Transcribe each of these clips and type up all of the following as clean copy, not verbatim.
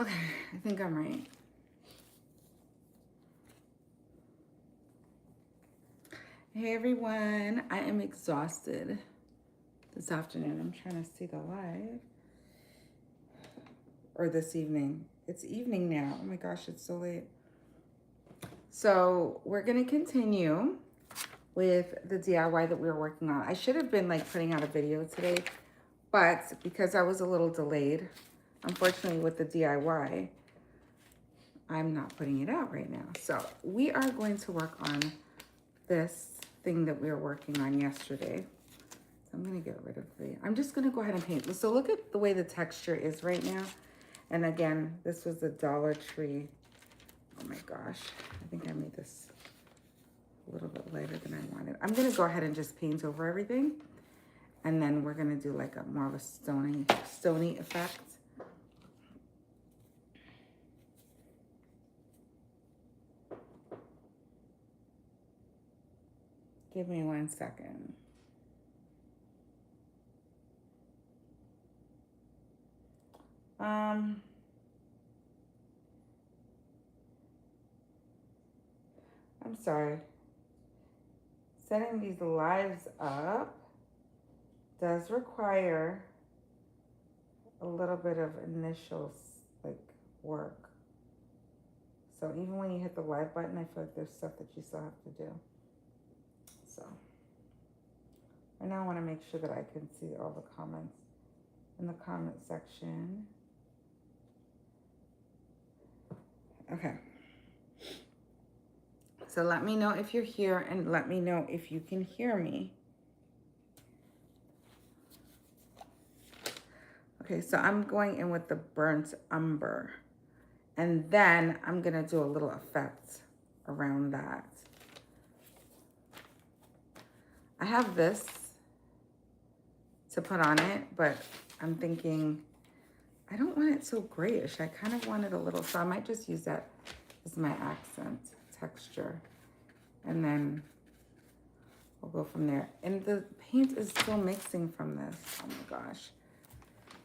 Okay, I think I'm right. Hey everyone, I am exhausted this afternoon. I'm trying to see the live. Or this evening. It's evening now. Oh my gosh, it's so late. So we're gonna continue with the DIY that we were working on. I should have been like putting out a video today, but because I was a little delayed, unfortunately with the DIY, I'm not putting it out right now. So we are going to work on this thing that we were working on yesterday. So I'm gonna get rid of I'm just gonna go ahead and paint. So look at the way the texture is right now. And again, this was the Dollar Tree. Oh my gosh, I think I made this a little bit lighter than I wanted. I'm gonna go ahead and just paint over everything. And then we're gonna do like a more of a stony effect. Give me 1 second. I'm sorry. Setting these lives up does require a little bit of initial like work. So even when you hit the live button, I feel like there's stuff that you still have to do. So right now I want to make sure that I can see all the comments in the comment section. Okay. So let me know if you're here and let me know if you can hear me. Okay, so I'm going in with the burnt umber. And then I'm gonna do a little effect around that. I have this to put on it, but I'm thinking, I don't want it so grayish. I kind of want it a little, so I might just use that as my accent texture. And then we'll go from there. And the paint is still mixing from this. Oh my gosh.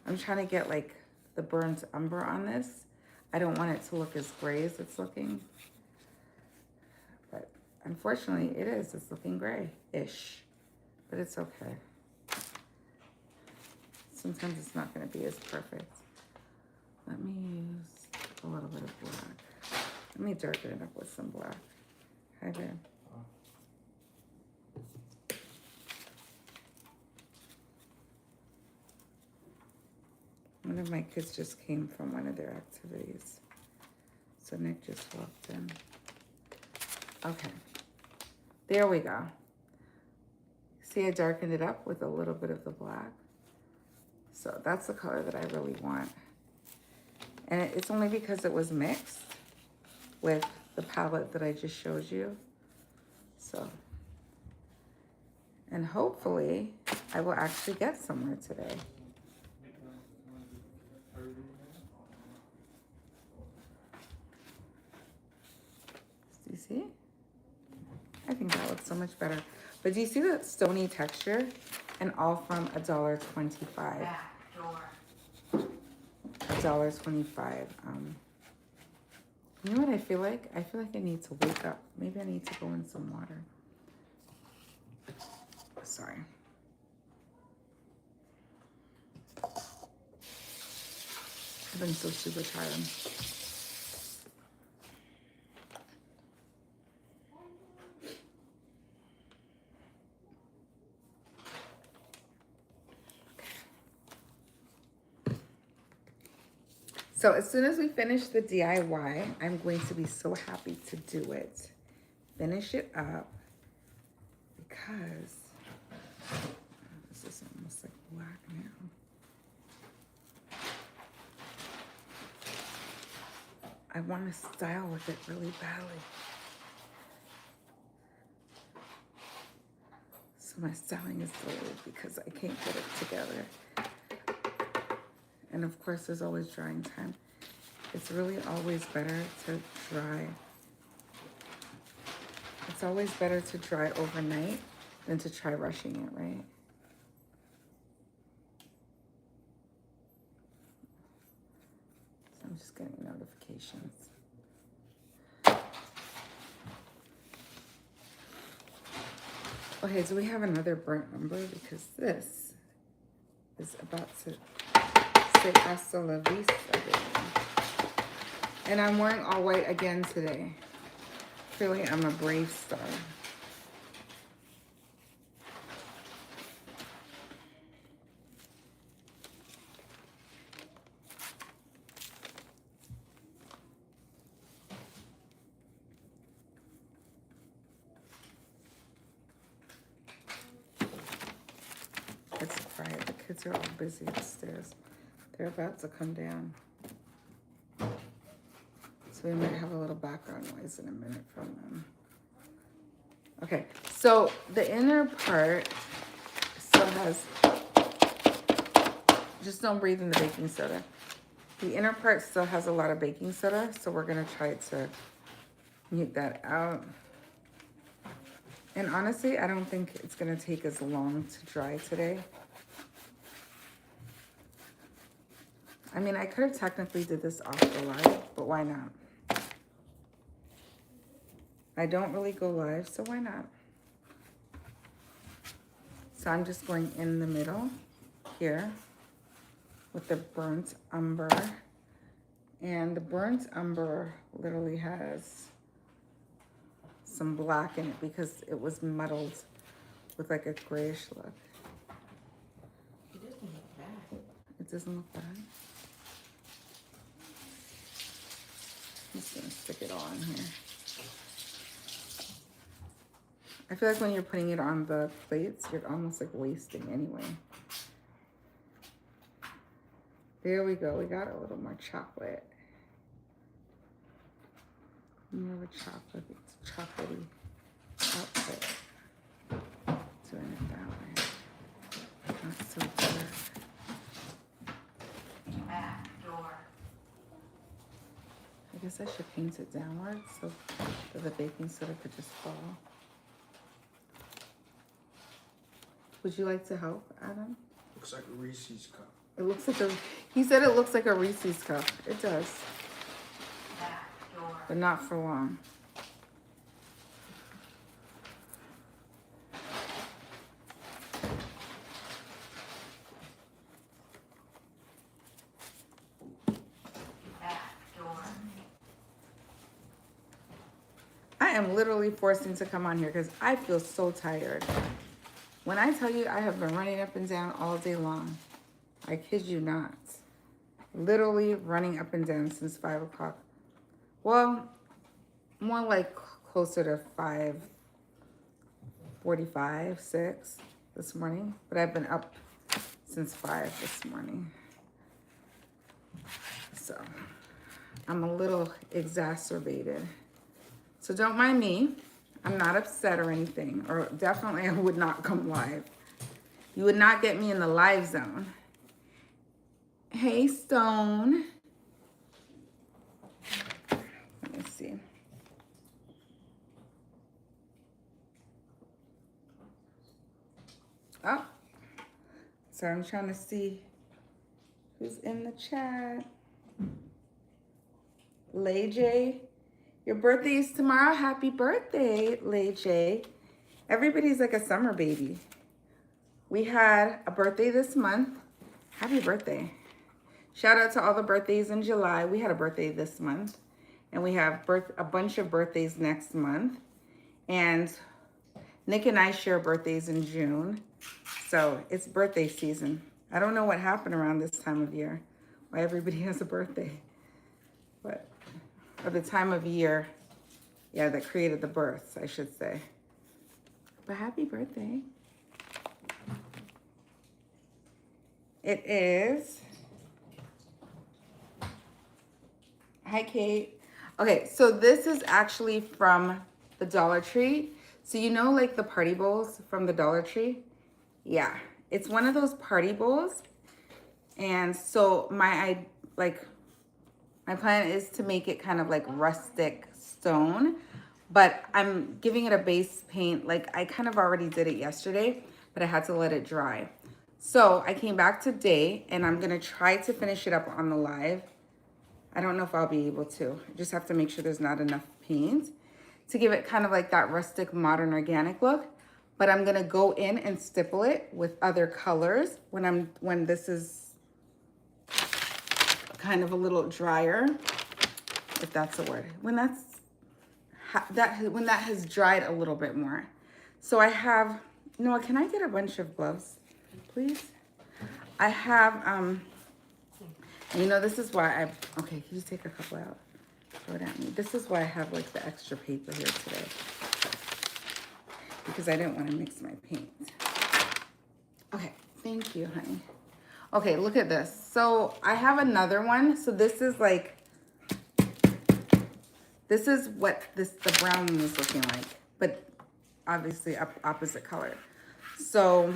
I'm trying to get like the burnt umber on this. I don't want it to look as gray as it's looking. But unfortunately it is. It's looking gray-ish. But it's okay. Sometimes it's not going to be as perfect. Let me use a little bit of black. Let me darken it up with some black. Hi there. One of my kids just came from one of their activities. So Nick just walked in. Okay. There we go. See, I darkened it up with a little bit of the black. So that's the color that I really want. And it's only because it was mixed with the palette that I just showed you. So, and hopefully I will actually get somewhere today. Do you see? I think that looks so much better. But do you see the stony texture? And all from $1.25. $1.25. You know what I feel like? I feel like I need to wake up. Maybe I need to go in some water. Sorry. I've been so super tired. So as soon as we finish the DIY, I'm going to be so happy to do it. Finish it up because this is almost like black now. I want to style with it really badly. So my styling is delayed because I can't get it together. And of course, there's always drying time. It's really always better to dry. It's always better to dry overnight than to try rushing it, right? So I'm I'm just getting notifications. Okay, do we have another burnt umber? Because this is about to say hasta la vista, baby. And I'm wearing all white again today. I feel like I'm a brave star. It's quiet. The kids are all busy upstairs. They're about to come down. So we might have a little background noise in a minute from them. Okay, so the inner part still has, just don't breathe in the baking soda. The inner part still has a lot of baking soda, so we're gonna try to mute that out. And honestly, I don't think it's gonna take as long to dry today. I mean, I could have technically did this off the live, but why not? I don't really go live, so why not? So I'm just going in the middle here with the burnt umber. And the burnt umber literally has some black in it because it was muddled with like a grayish look. It doesn't look bad. It doesn't look bad. I'm just gonna stick it all in here. I feel like when you're putting it on the plates, you're almost like wasting anyway. There we go. We got a little more chocolate. More of a chocolate. It's chocolatey outfit. Doing it that way. Not so dark. Back door. I guess I should paint it downwards so that the baking soda could just fall. Would you like to help, Adam? Looks like a Reese's cup. It looks like a, he said it looks like a Reese's cup. It does. Back door. But not for long. Back door. I am literally forcing to come on here because I feel so tired. When I tell you I have been running up and down all day long, I kid you not. Literally running up and down since 5 o'clock. Well, more like closer to 5:45, 6 this morning. But I've been up since 5 this morning. So I'm a little exacerbated. So don't mind me. I'm not upset or anything, or definitely I would not come live. You would not get me in the live zone. Hey, Stone. Let me see. Oh, so I'm trying to see who's in the chat. Lay J. Your birthday is tomorrow. Happy birthday, Lay J. Everybody's like a summer baby. We had a birthday this month. Happy birthday. Shout out to all the birthdays in July. We had a birthday this month. And we have a bunch of birthdays next month. And Nick and I share birthdays in June. So it's birthday season. I don't know what happened around this time of year. Why everybody has a birthday. But or the time of year, yeah, that created the births, I should say. But happy birthday. It is. Hi, Kate. Okay, so this is actually from the Dollar Tree. So you know like the party bowls from the Dollar Tree? Yeah, it's one of those party bowls. And so my plan is to make it kind of like rustic stone, but I'm giving it a base paint. Like I kind of already did it yesterday, but I had to let it dry. So I came back today and I'm gonna try to finish it up on the live. I don't know if I'll be able to. I just have to make sure there's not enough paint to give it kind of like that rustic, modern, organic look. But I'm gonna go in and stipple it with other colors when this is kind of a little drier, if that's a word. When that has dried a little bit more. So I have, Noah, can I get a bunch of gloves, please? I have, you know, this is why okay, can you take a couple out? Throw it at me. This is why I have like the extra paper here today. Because I didn't want to mix my paint. Okay, thank you, honey. Okay, look at this. So I have another one. So this is like, this is what the brown one was looking like, but obviously opposite color. So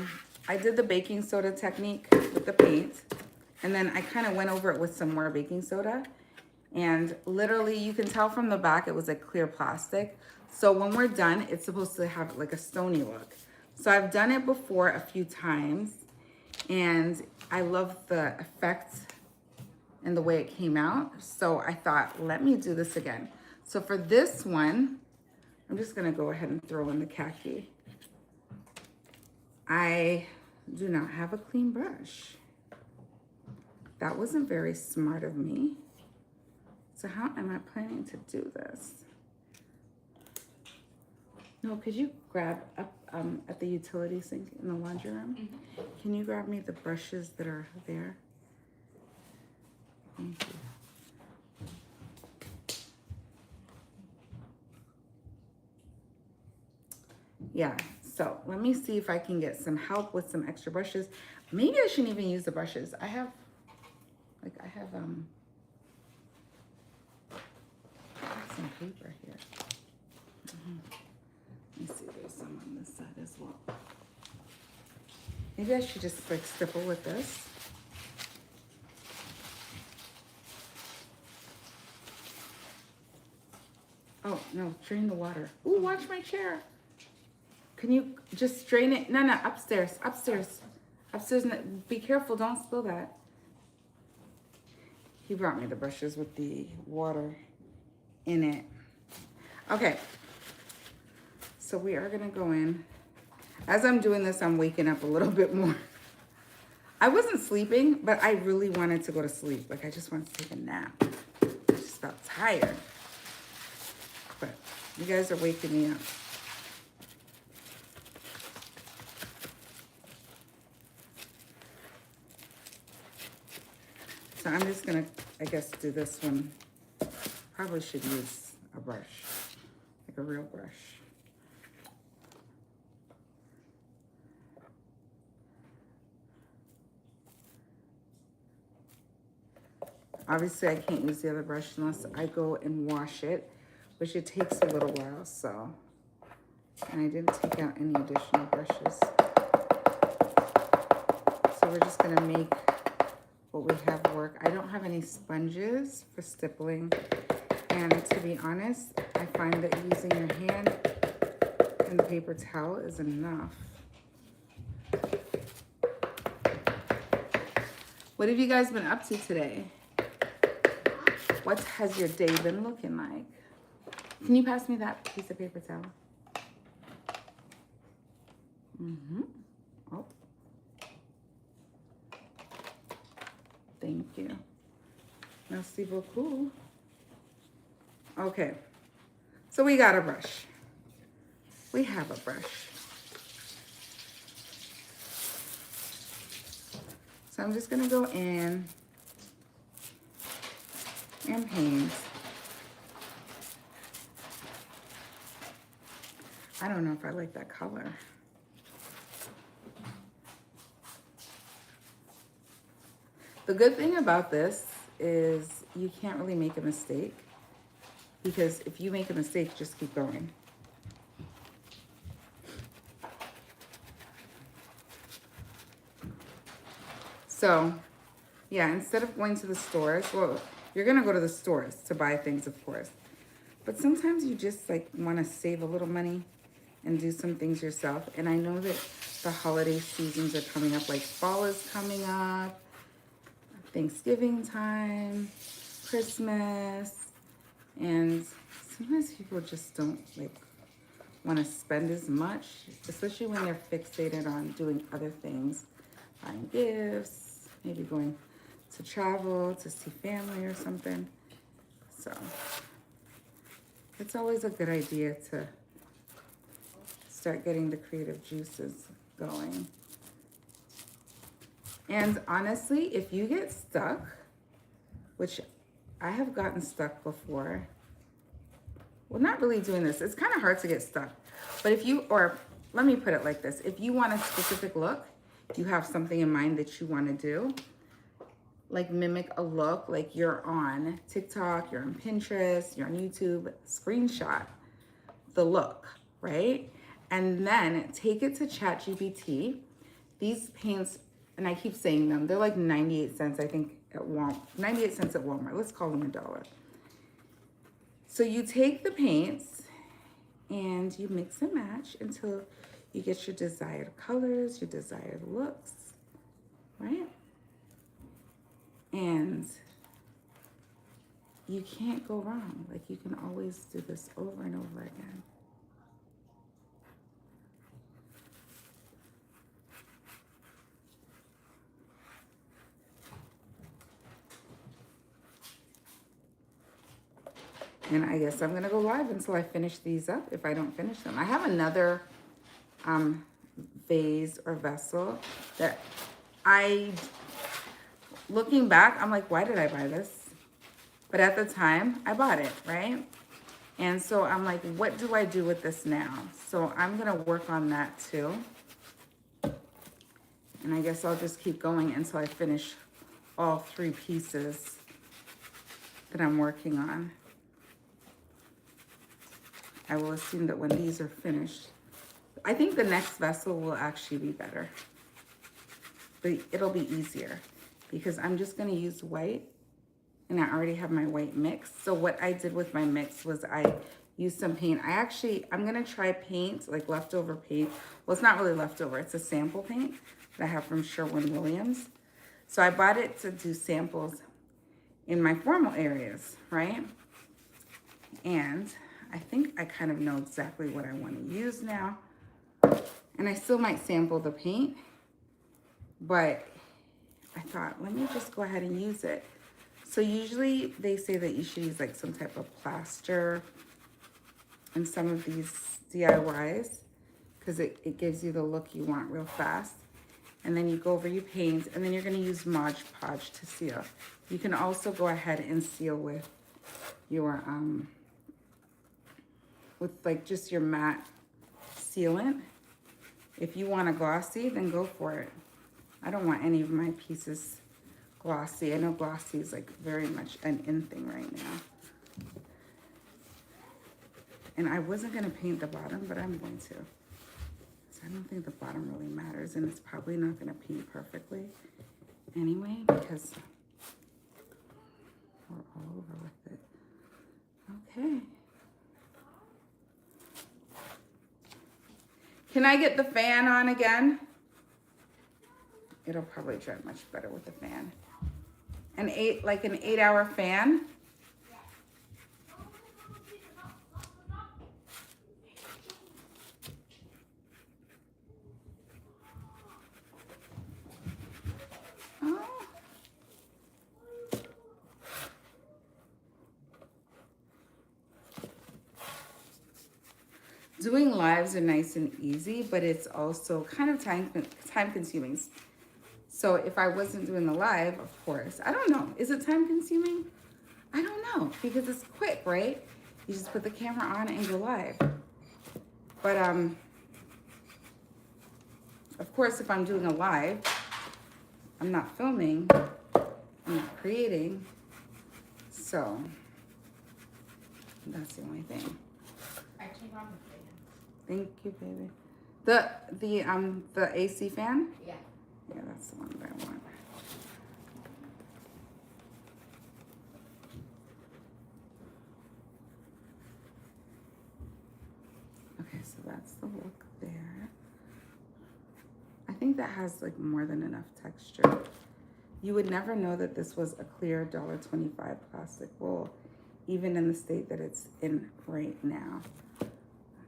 I did the baking soda technique with the paint, and then I kind of went over it with some more baking soda. And literally you can tell from the back it was like clear plastic. So when we're done, it's supposed to have like a stony look. So I've done it before a few times, and I love the effect and the way it came out. So I thought, let me do this again. So for this one, I'm just gonna go ahead and throw in the khaki. I do not have a clean brush. That wasn't very smart of me. So how am I planning to do this? No, could you grab up at the utility sink in the laundry room? Mm-hmm. Can you grab me the brushes that are there? Thank you. Yeah, so let me see if I can get some help with some extra brushes. Maybe I shouldn't even use the brushes. I have some paper here. Let me see, there's some on this side as well. Maybe I should just like stipple with this. Oh, no, drain the water. Ooh, watch my chair. Can you just drain it? No, upstairs. Be careful, don't spill that. He brought me the brushes with the water in it. Okay. So we are gonna go in. As I'm doing this, I'm waking up a little bit more. I wasn't sleeping, but I really wanted to go to sleep. Like I just wanted to take a nap. I just felt tired. But you guys are waking me up. So I'm just gonna, I guess, do this one. Probably should use a brush, like a real brush. Obviously, I can't use the other brush unless I go and wash it, which it takes a little while, so. And I didn't take out any additional brushes. So we're just gonna make what we have work. I don't have any sponges for stippling. And to be honest, I find that using your hand and the paper towel is enough. What have you guys been up to today? What has your day been looking like? Can you pass me that piece of paper towel? Mm-hmm. Oh. Thank you. Merci beaucoup. Okay. So we got a brush. We have a brush. So I'm just gonna go in and paint. I don't know if I like that color. The good thing about this is you can't really make a mistake, because if you make a mistake, just keep going. So, yeah, instead of going to the stores, well, you're gonna go to the stores to buy things, of course. But sometimes you just like wanna save a little money and do some things yourself. And I know that the holiday seasons are coming up, like fall is coming up, Thanksgiving time, Christmas, and sometimes people just don't like want to spend as much, especially when they're fixated on doing other things, buying gifts, maybe going to travel to see family or something. So it's always a good idea to start getting the creative juices going. And honestly, if you get stuck, which I have gotten stuck before, well, not really doing this. It's kind of hard to get stuck. But if you, or let me put it like this, if you want a specific look, you have something in mind that you want to do, like mimic a look, like you're on TikTok, you're on Pinterest, you're on YouTube, screenshot the look, right? And then take it to ChatGPT. These paints, and I keep saying them, they're like 98 cents, I think, at Walmart. 98 cents at Walmart. Let's call them $1. So you take the paints and you mix and match until you get your desired colors, your desired looks, right? And you can't go wrong. Like, you can always do this over and over again. And I guess I'm gonna go live until I finish these up, if I don't finish them. I have another vase or vessel that looking back, I'm like, why did I buy this? But at the time, I bought it, right? And so I'm like, what do I do with this now? So I'm gonna work on that too. And I guess I'll just keep going until I finish all 3 pieces that I'm working on. I will assume that when these are finished, I think the next vessel will actually be better. But it'll be easier because I'm just gonna use white, and I already have my white mix. So what I did with my mix was I used some paint. I'm gonna try paint, like leftover paint. Well, it's not really leftover, it's a sample paint that I have from Sherwin-Williams. So I bought it to do samples in my formal areas, right? And I think I kind of know exactly what I want to use now. And I still might sample the paint, but I thought, let me just go ahead and use it. So usually they say that you should use like some type of plaster in some of these DIYs because it gives you the look you want real fast. And then you go over your paint, and then you're going to use Mod Podge to seal. You can also go ahead and seal with your with like just your matte sealant. If you want a glossy, then go for it. I don't want any of my pieces glossy. I know glossy is like very much an in thing right now. And I wasn't gonna paint the bottom, but I'm going to. So I don't think the bottom really matters, and it's probably not gonna paint perfectly anyway because we're all over with it. Okay. Can I get the fan on again? It'll probably dry much better with the fan. An 8-hour fan. Oh. Doing lives are nice and easy, but it's also kind of time consuming. So if I wasn't doing the live, of course, I don't know. Is it time consuming? I don't know because it's quick, right? You just put the camera on and go live. But of course, if I'm doing a live, I'm not filming, I'm not creating. So that's the only thing. I keep on the fan. Thank you, baby. The AC fan? Yeah. Yeah, that's the one that I want. Okay, so that's the look there. I think that has like more than enough texture You would never know that this was a clear $1.25 plastic bowl, even in the state that it's in right now.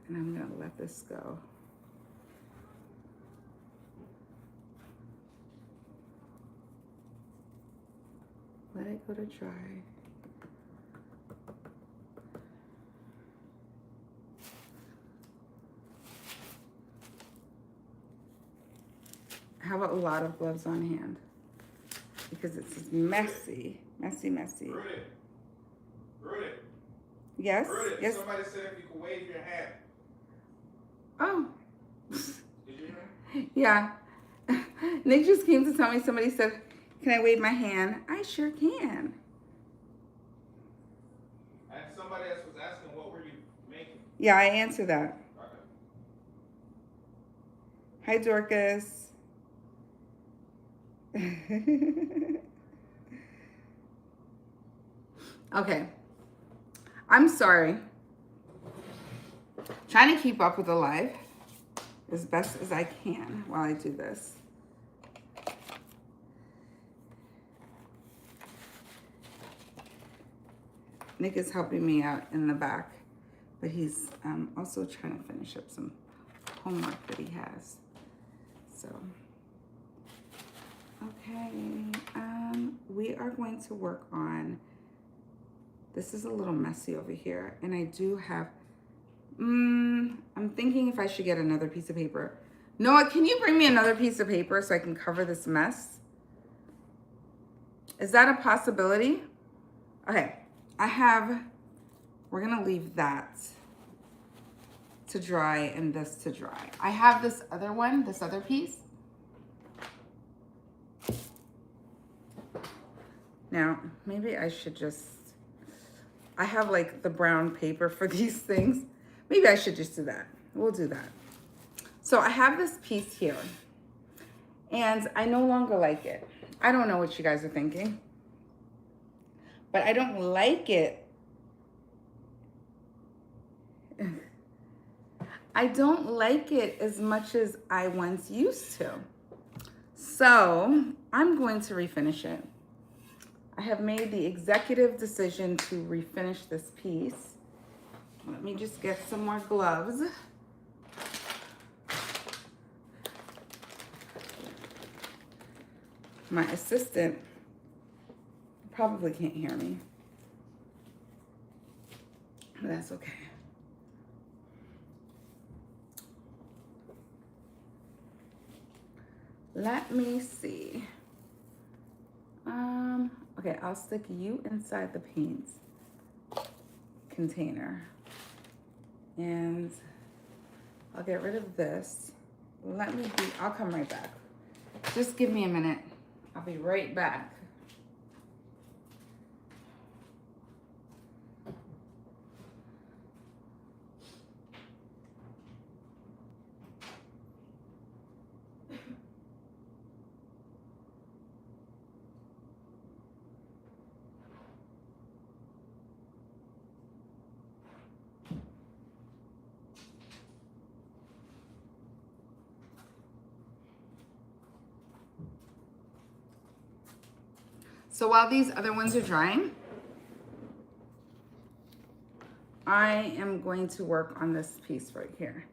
And I'm gonna let this go. Let it go to dry. Have a lot of gloves on hand because it's messy, messy, messy. Rudy. Yes? Rudy, Yes? somebody said if you could wave your hand. Oh. Did you hear? Yeah. Nick just came to tell me somebody said, can I wave my hand? I sure can. And somebody else was asking what were you making? Yeah, I answered that. Okay. Hi, Dorcas. Okay. I'm sorry. Trying to keep up with the live as best as I can while I do this. Nick is helping me out in the back, but he's also trying to finish up some homework that he has. So, okay, we are going to work on, this is a little messy over here, and I do have, I'm thinking if I should get another piece of paper. Noah, can you bring me another piece of paper so I can cover this mess? Is that a possibility? Okay, we're gonna leave that to dry and this to dry. I have this other one, this other piece. Now, maybe I should just, I have like the brown paper for these things. Maybe I should just do that. We'll do that. So I have this piece here and I no longer like it. I don't know what you guys are thinking, but I don't like it. I don't like it as much as I once used to. So I'm going to refinish it. I have made the executive decision to refinish this piece. Let me just get some more gloves. My assistant probably can't hear me, but that's okay. Let me see. Okay, I'll stick you inside the paint container. And I'll get rid of this. I'll come right back. Just give me a minute. I'll be right back. So while these other ones are drying, I am going to work on this piece right here.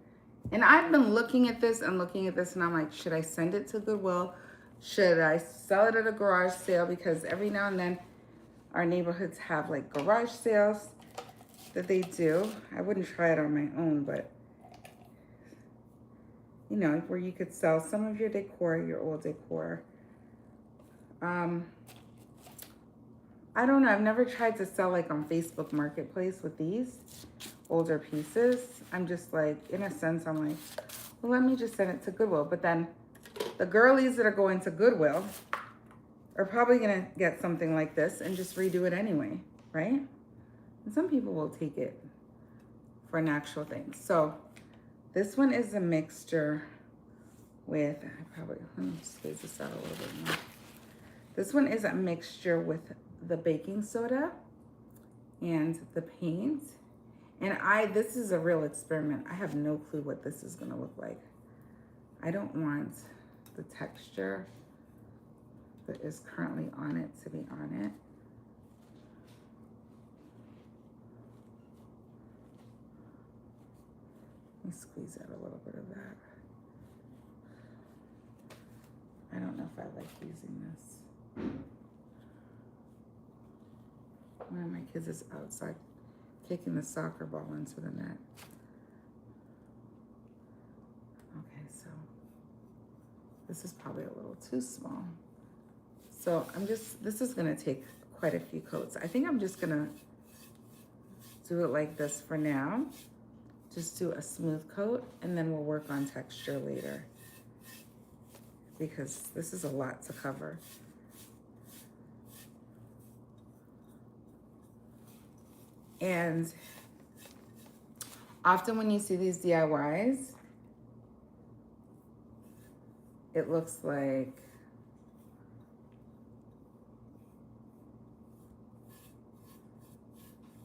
And I've been looking at this and I'm like, should I send it to Goodwill? Should I sell it at a garage sale? Because every now and then our neighborhoods have like garage sales that they do. I wouldn't try it on my own, but you know, where you could sell some of your decor, your old decor. I don't know, I've never tried to sell like on Facebook Marketplace with these older pieces. I'm just like, in a sense, I'm like, well, let me just send it to Goodwill. But then the girlies that are going to Goodwill are probably gonna get something like this and just redo it anyway, right? And some people will take it for an actual thing. So this one is a mixture with, let me space this out a little bit more. This one is a mixture with the baking soda and the paint. And this is a real experiment. I have no clue what this is gonna look like. I don't want the texture that is currently on it to be on it. Let me squeeze out a little bit of that. I don't know if I like using this. One of my kids is outside kicking the soccer ball into the net. Okay, so this is probably a little too small. So this is gonna take quite a few coats. I think I'm just gonna do it like this for now. Just do a smooth coat and then we'll work on texture later because this is a lot to cover. And often when you see these DIYs, it looks like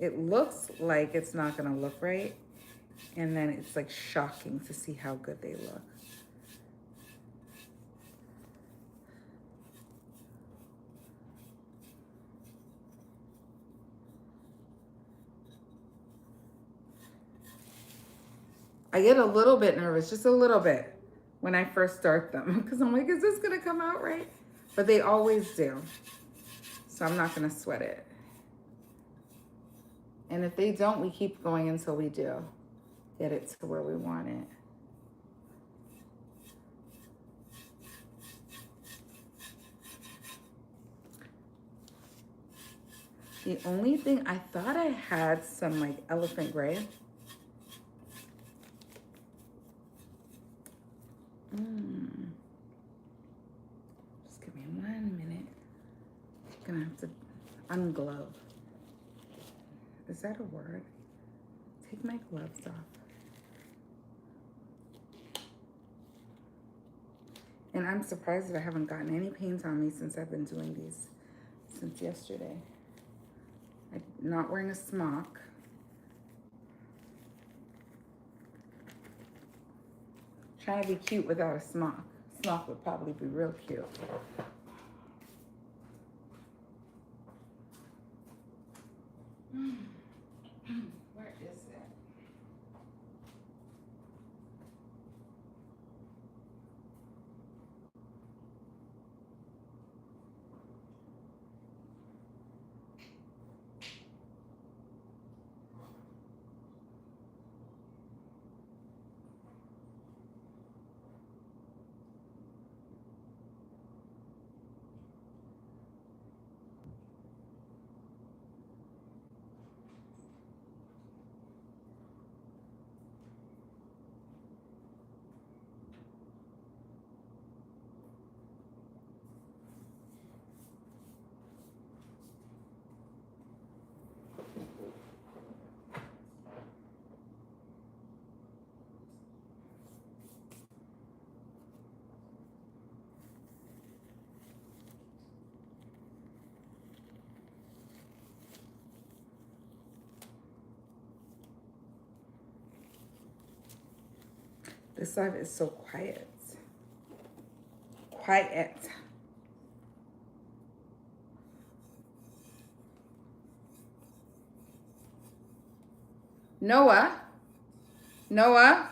it's not gonna look right. And then it's like shocking to see how good they look. I get a little bit nervous, just a little bit, when I first start them because I'm like, is this gonna come out right? But they always do. So I'm not gonna sweat it. And if they don't, we keep going until we do get it to where we want it. The only thing, I thought I had some like elephant gray. Just give me 1 minute. I'm gonna have to unglove. Is that a word? Take my gloves off. And I'm surprised that I haven't gotten any paint on me since I've been doing these since yesterday. I'm not wearing a smock. Trying to be cute without a smock. Smock would probably be real cute. Where is it? This live is so quiet. Quiet. Noah. Noah.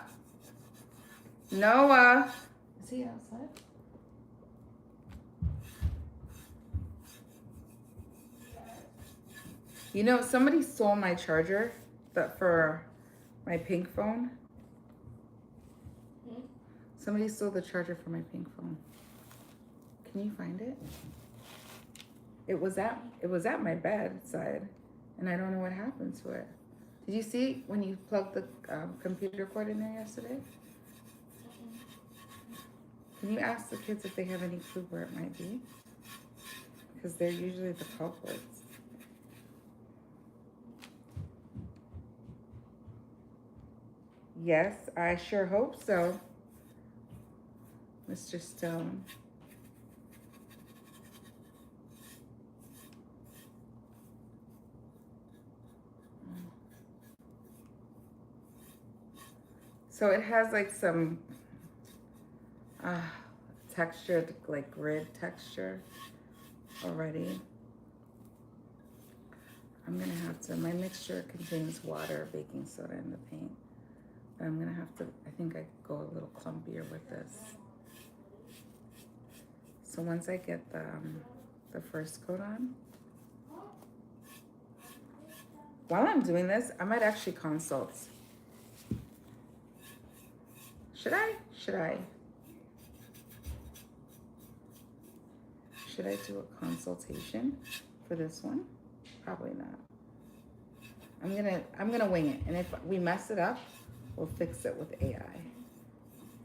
Noah. Is he outside? You know, somebody stole my charger for my pink phone. Somebody stole the charger for my pink phone. Can you find it? It was at my bedside, and I don't know what happened to it. Did you see when you plugged the computer cord in there yesterday? Can you ask the kids if they have any clue where it might be? Because they're usually the culprits. Yes, I sure hope so, Mr. Stone. So it has like some textured, like grid texture. already. I'm gonna have to, my mixture contains water, baking soda, and the paint. But I'm gonna have to, I think I go a little clumpier with this. So once I get the first coat on, while I'm doing this, I might actually consult. Should I? Should I do a consultation for this one? Probably not. I'm gonna wing it, and if we mess it up, we'll fix it with AI.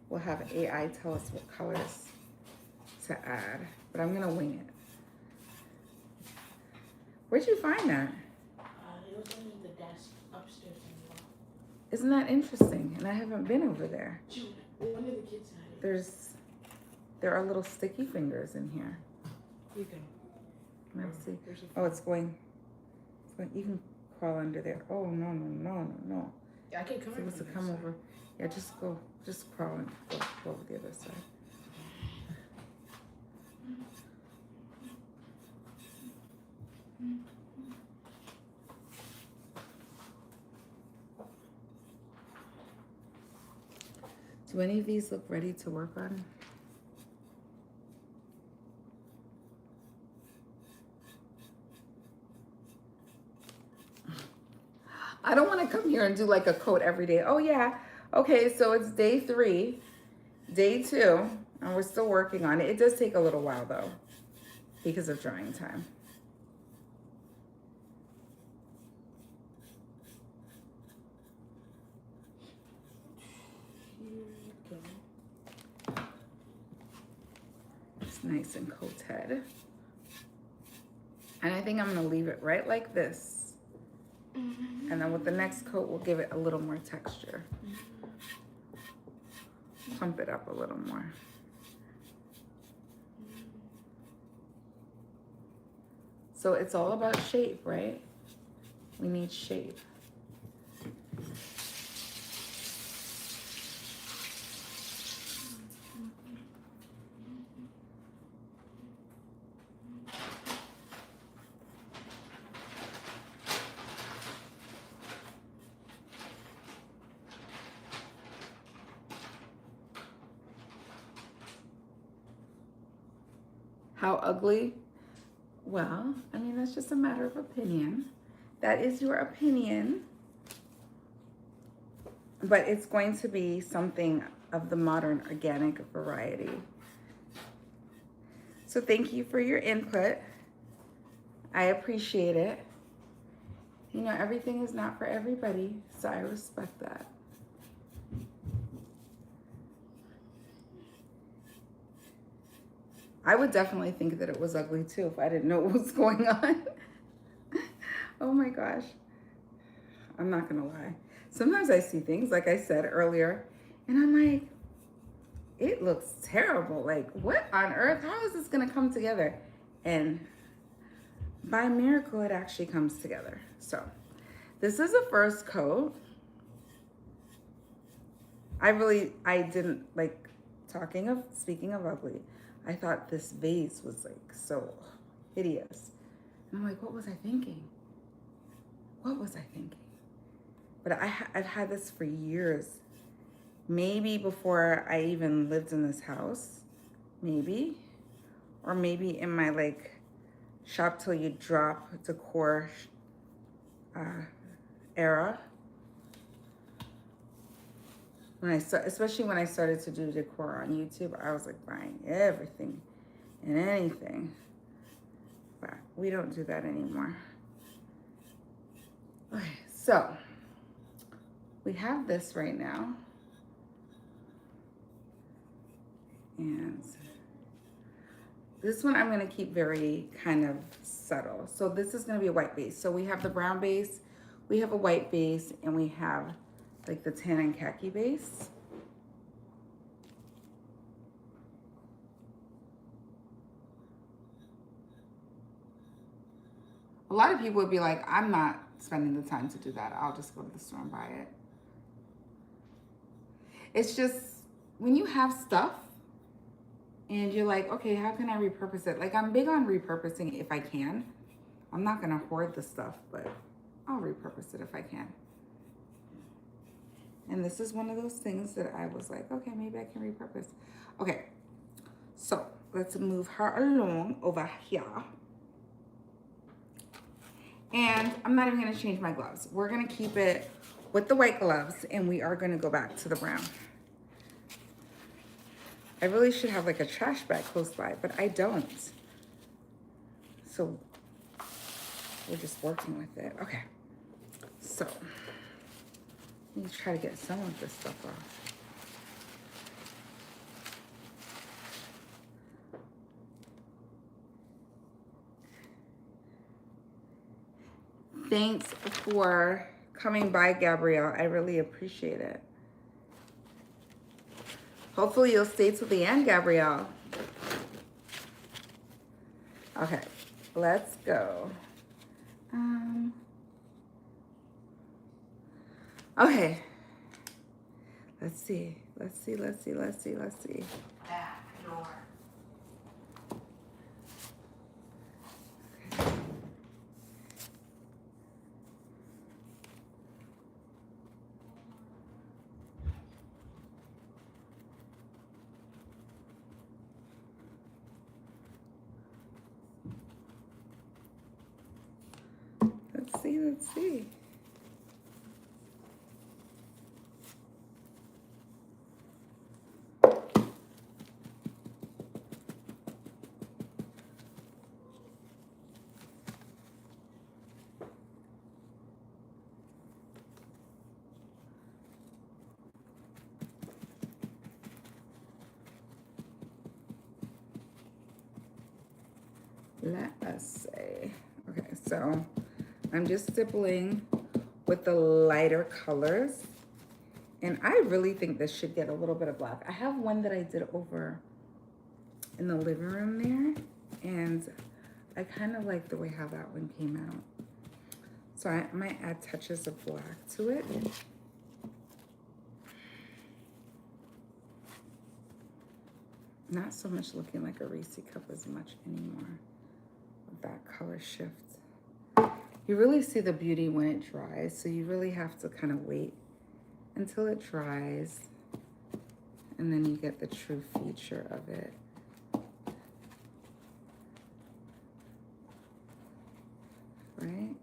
We'll have AI tell us what colors to add, but I'm gonna wing it. Where'd you find that? It was under the desk upstairs in the loft. Isn't that interesting? And I haven't been over there. Jude, one of the kids had it. There are little sticky fingers in here. You can. Let's see. Oh, it's going. You can crawl under there. Oh, no. Yeah, I can come Supposed to come over. Yeah, just crawl and go over the other side. Do any of these look ready to work on? I don't want to come here and do like a coat every day. Oh yeah, okay, so it's day 3, day 2, and we're still working on it. It does take a little while though, because of drying time. It's nice and coated. And I think I'm gonna leave it right like this. And then with the next coat, we'll give it a little more texture. Pump it up a little more. So it's all about shape, right? We need shape. How ugly? Well, I mean, that's just a matter of opinion. That is your opinion. But it's going to be something of the modern organic variety. So thank you for your input. I appreciate it. You know, everything is not for everybody, so I respect that. I would definitely think that it was ugly too if I didn't know what was going on. Oh my gosh. I'm not gonna lie. Sometimes I see things, like I said earlier, and I'm like, it looks terrible. Like, what on earth? How is this gonna come together? And by miracle, it actually comes together. So this is a first coat. I didn't like speaking of ugly. I thought this vase was like so hideous. And I'm like, what was I thinking? What was I thinking? But I've had this for years. Maybe before I even lived in this house, maybe. Or maybe in my like shop till you drop decor era. Especially when I started to do decor on YouTube, I was like buying everything and anything. But we don't do that anymore. Okay, so we have this right now. And this one I'm gonna keep very kind of subtle. So this is gonna be a white base. So we have the brown base, we have a white base, and we have like the tan and khaki base. A lot of people would be like, I'm not spending the time to do that. I'll just go to the store and buy it. It's just, when you have stuff, and you're like, okay, how can I repurpose it? Like, I'm big on repurposing if I can. I'm not gonna hoard the stuff, but I'll repurpose it if I can. And this is one of those things that I was like, okay, maybe I can repurpose. Okay, so let's move her along over here. And I'm not even gonna change my gloves. We're gonna keep it with the white gloves, and we are gonna go back to the brown. I really should have like a trash bag close by, but I don't. So we're just working with it. Okay, so let me try to get some of this stuff off. Thanks for coming by, Gabrielle. I really appreciate it. Hopefully you'll stay till the end, Gabrielle. Okay, let's go. Okay. Let's see. Back door. Let's see. Let us say, okay, so I'm just stippling with the lighter colors. And I really think this should get a little bit of black. I have one that I did over in the living room there, and I kind of like the way how that one came out. So I might add touches of black to it. Not so much looking like a Reese cup as much anymore with that color shift. You really see the beauty when it dries, so you really have to kind of wait until it dries, and then you get the true feature of it. Right?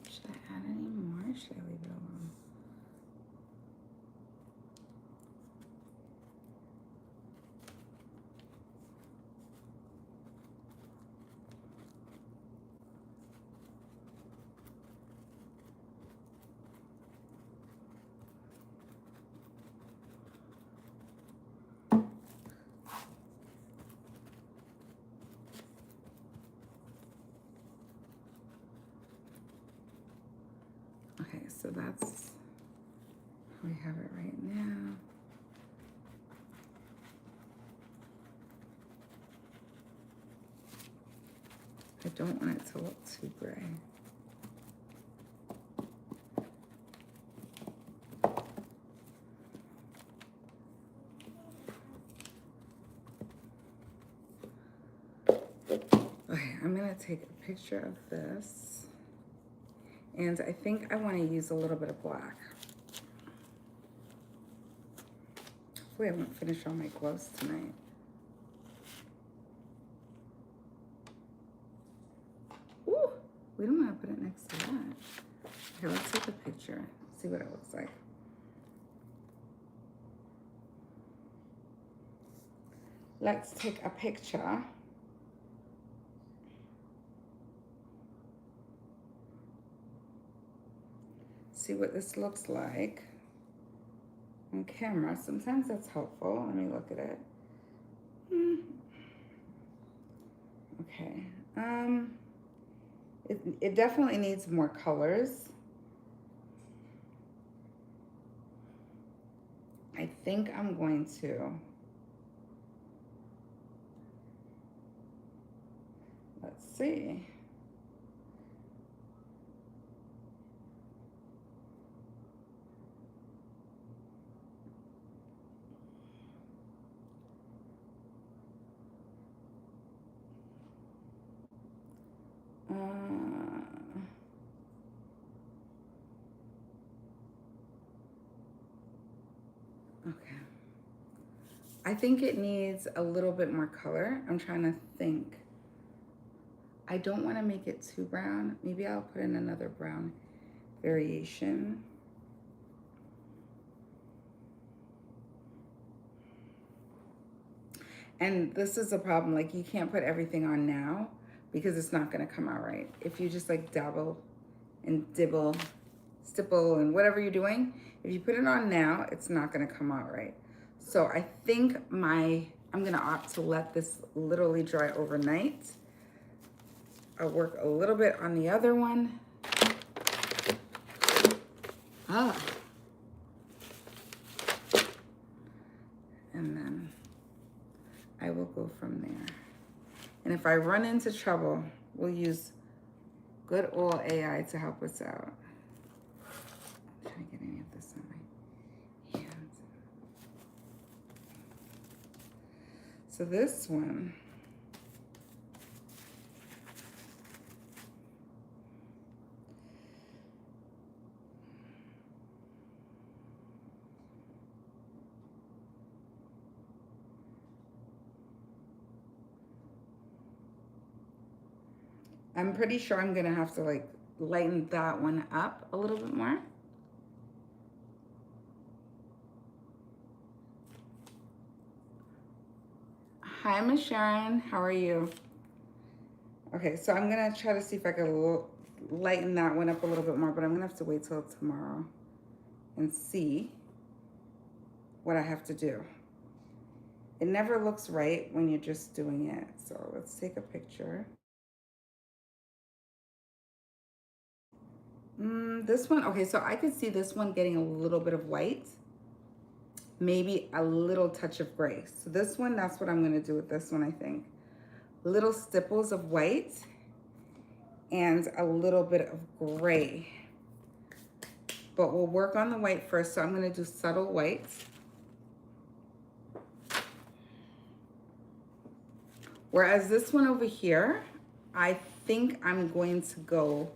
Should I add any more? Or should I leave it alone? Okay, so that's how we have it right now. I don't want it to look too gray. Okay, I'm gonna take a picture of this. And I think I want to use a little bit of black. Hopefully I won't finish all my gloves tonight. Ooh, we don't want to put it next to that. Okay, let's take a picture. See what it looks like. Let's take a picture. see what this looks like on camera. Sometimes that's helpful. Let me look at it. Okay. It definitely needs more colors. I think I'm going to, let's see. Okay. I think it needs a little bit more color. I'm trying to think. I don't want to make it too brown. Maybe I'll put in another brown variation. And this is a problem. Like, you can't put everything on now because it's not going to come out right. If you just like dabble and dibble, stipple, and whatever you're doing, if you put it on now, it's not going to come out right. So I think I'm going to opt to let this literally dry overnight. I'll work a little bit on the other one. And then I will go from there. And if I run into trouble, we'll use good old AI to help us out. I'm trying to get any of this on my hands. So this one, I'm pretty sure I'm gonna have to like lighten that one up a little bit more. Hi, Miss Sharon, how are you? Okay, so I'm gonna try to see if I can lighten that one up a little bit more, but I'm gonna have to wait till tomorrow and see what I have to do. It never looks right when you're just doing it. So let's take a picture. This one, okay, so I could see this one getting a little bit of white, maybe a little touch of gray. So this one, that's what I'm gonna do with this one, I think. Little stipples of white and a little bit of gray. But we'll work on the white first, so I'm gonna do subtle white. Whereas this one over here, I think I'm going to go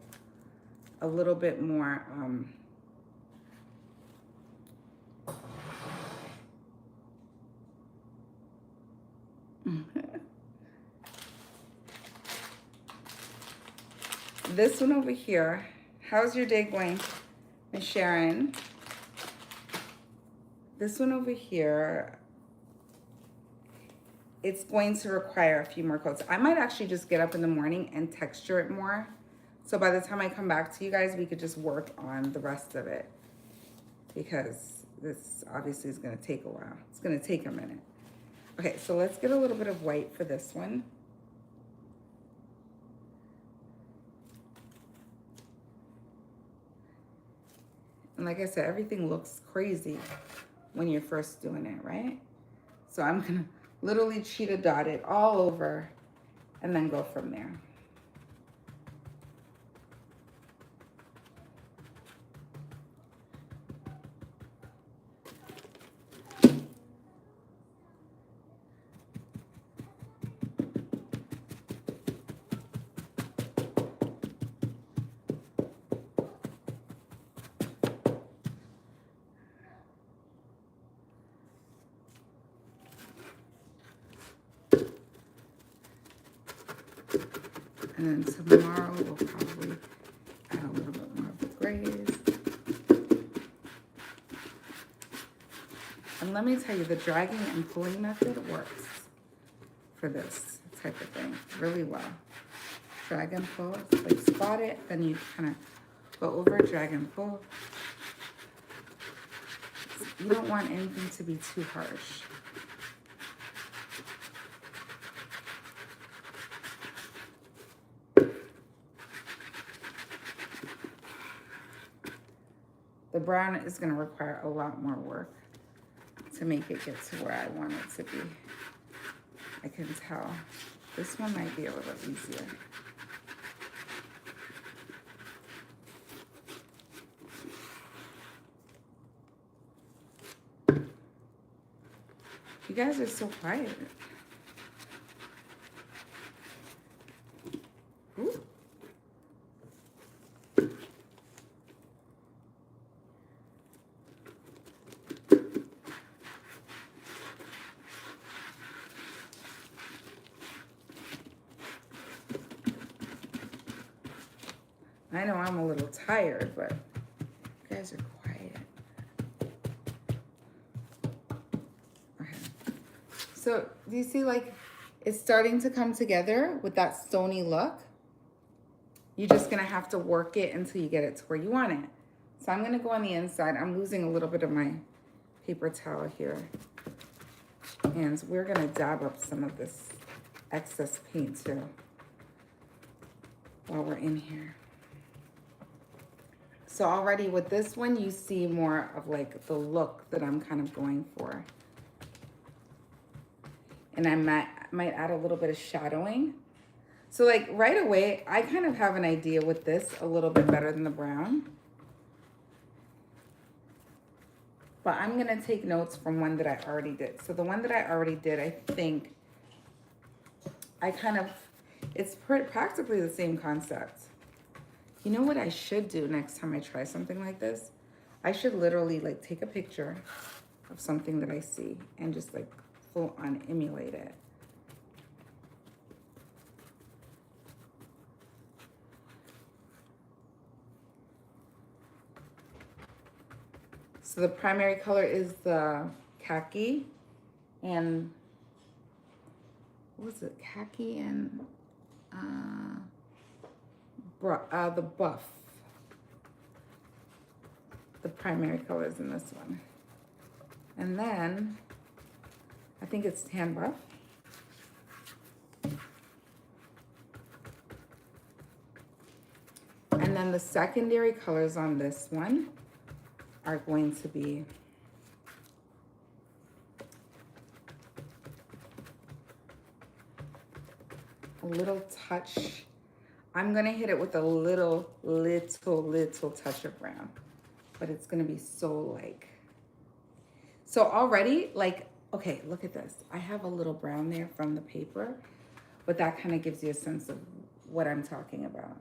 a little bit more this one over here. How's your day going, Miss Sharon? This one over here, it's going to require a few more coats. I might actually just get up in the morning and texture it more. So by the time I come back to you guys, we could just work on the rest of it, because this obviously is gonna take a while. It's gonna take a minute. Okay, so let's get a little bit of white for this one. And like I said, everything looks crazy when you're first doing it, right? So I'm gonna literally cheetah dot it all over and then go from there. And then tomorrow we'll probably add a little bit more of the grays. And let me tell you, the dragging and pulling method works for this type of thing really well. Drag and pull, like spot it, then you kind of But over Dragon Pull, you don't want anything to be too harsh. The brown is going to require a lot more work to make it get to where I want it to be. I can tell. This one might be a little easier. You guys are so quiet. Ooh. I know I'm a little tired, but you guys are quiet. Okay. So do you see like it's starting to come together with that stony look? You're just gonna have to work it until you get it to where you want it. So I'm gonna go on the inside. I'm losing a little bit of my paper towel here. And we're gonna dab up some of this excess paint too while we're in here. So already with this one, you see more of like the look that I'm kind of going for. And I might add a little bit of shadowing. So like right away, I kind of have an idea with this a little bit better than the brown. But I'm gonna take notes from one that I already did. So the one that I already did, I think it's practically the same concept. You know what I should do next time I try something like this? I should literally like take a picture of something that I see and just like full on emulate it. So the primary color is the khaki and what was it? Khaki and the buff. The primary colors in this one. And then I think it's tan buff. And then the secondary colors on this one are going to be a little touch. I'm gonna hit it with a little touch of brown, but it's gonna be so already like, okay, look at this. I have a little brown there from the paper, but that kind of gives you a sense of what I'm talking about.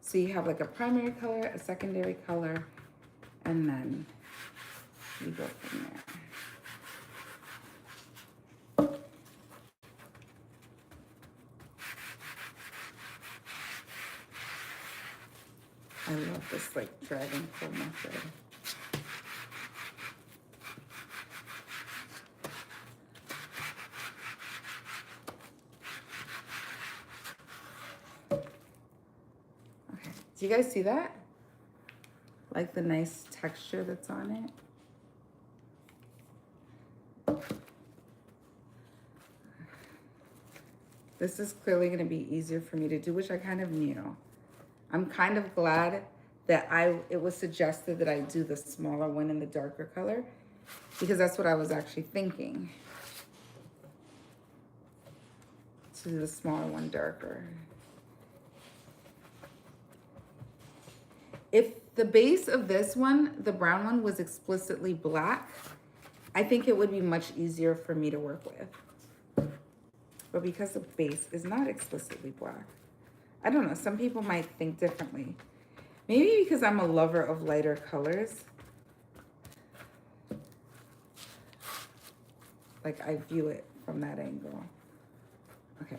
So you have like a primary color, a secondary color, and then you go from there. I love this like dragon pull method. Okay, do you guys see that? Like the nice texture that's on it. This is clearly gonna be easier for me to do, which I kind of knew. I'm kind of glad that it was suggested that I do the smaller one in the darker color, because that's what I was actually thinking. To do the smaller one darker. If the base of this one, the brown one, was explicitly black, I think it would be much easier for me to work with. But because the base is not explicitly black, I don't know, some people might think differently. Maybe because I'm a lover of lighter colors. Like I view it from that angle. Okay.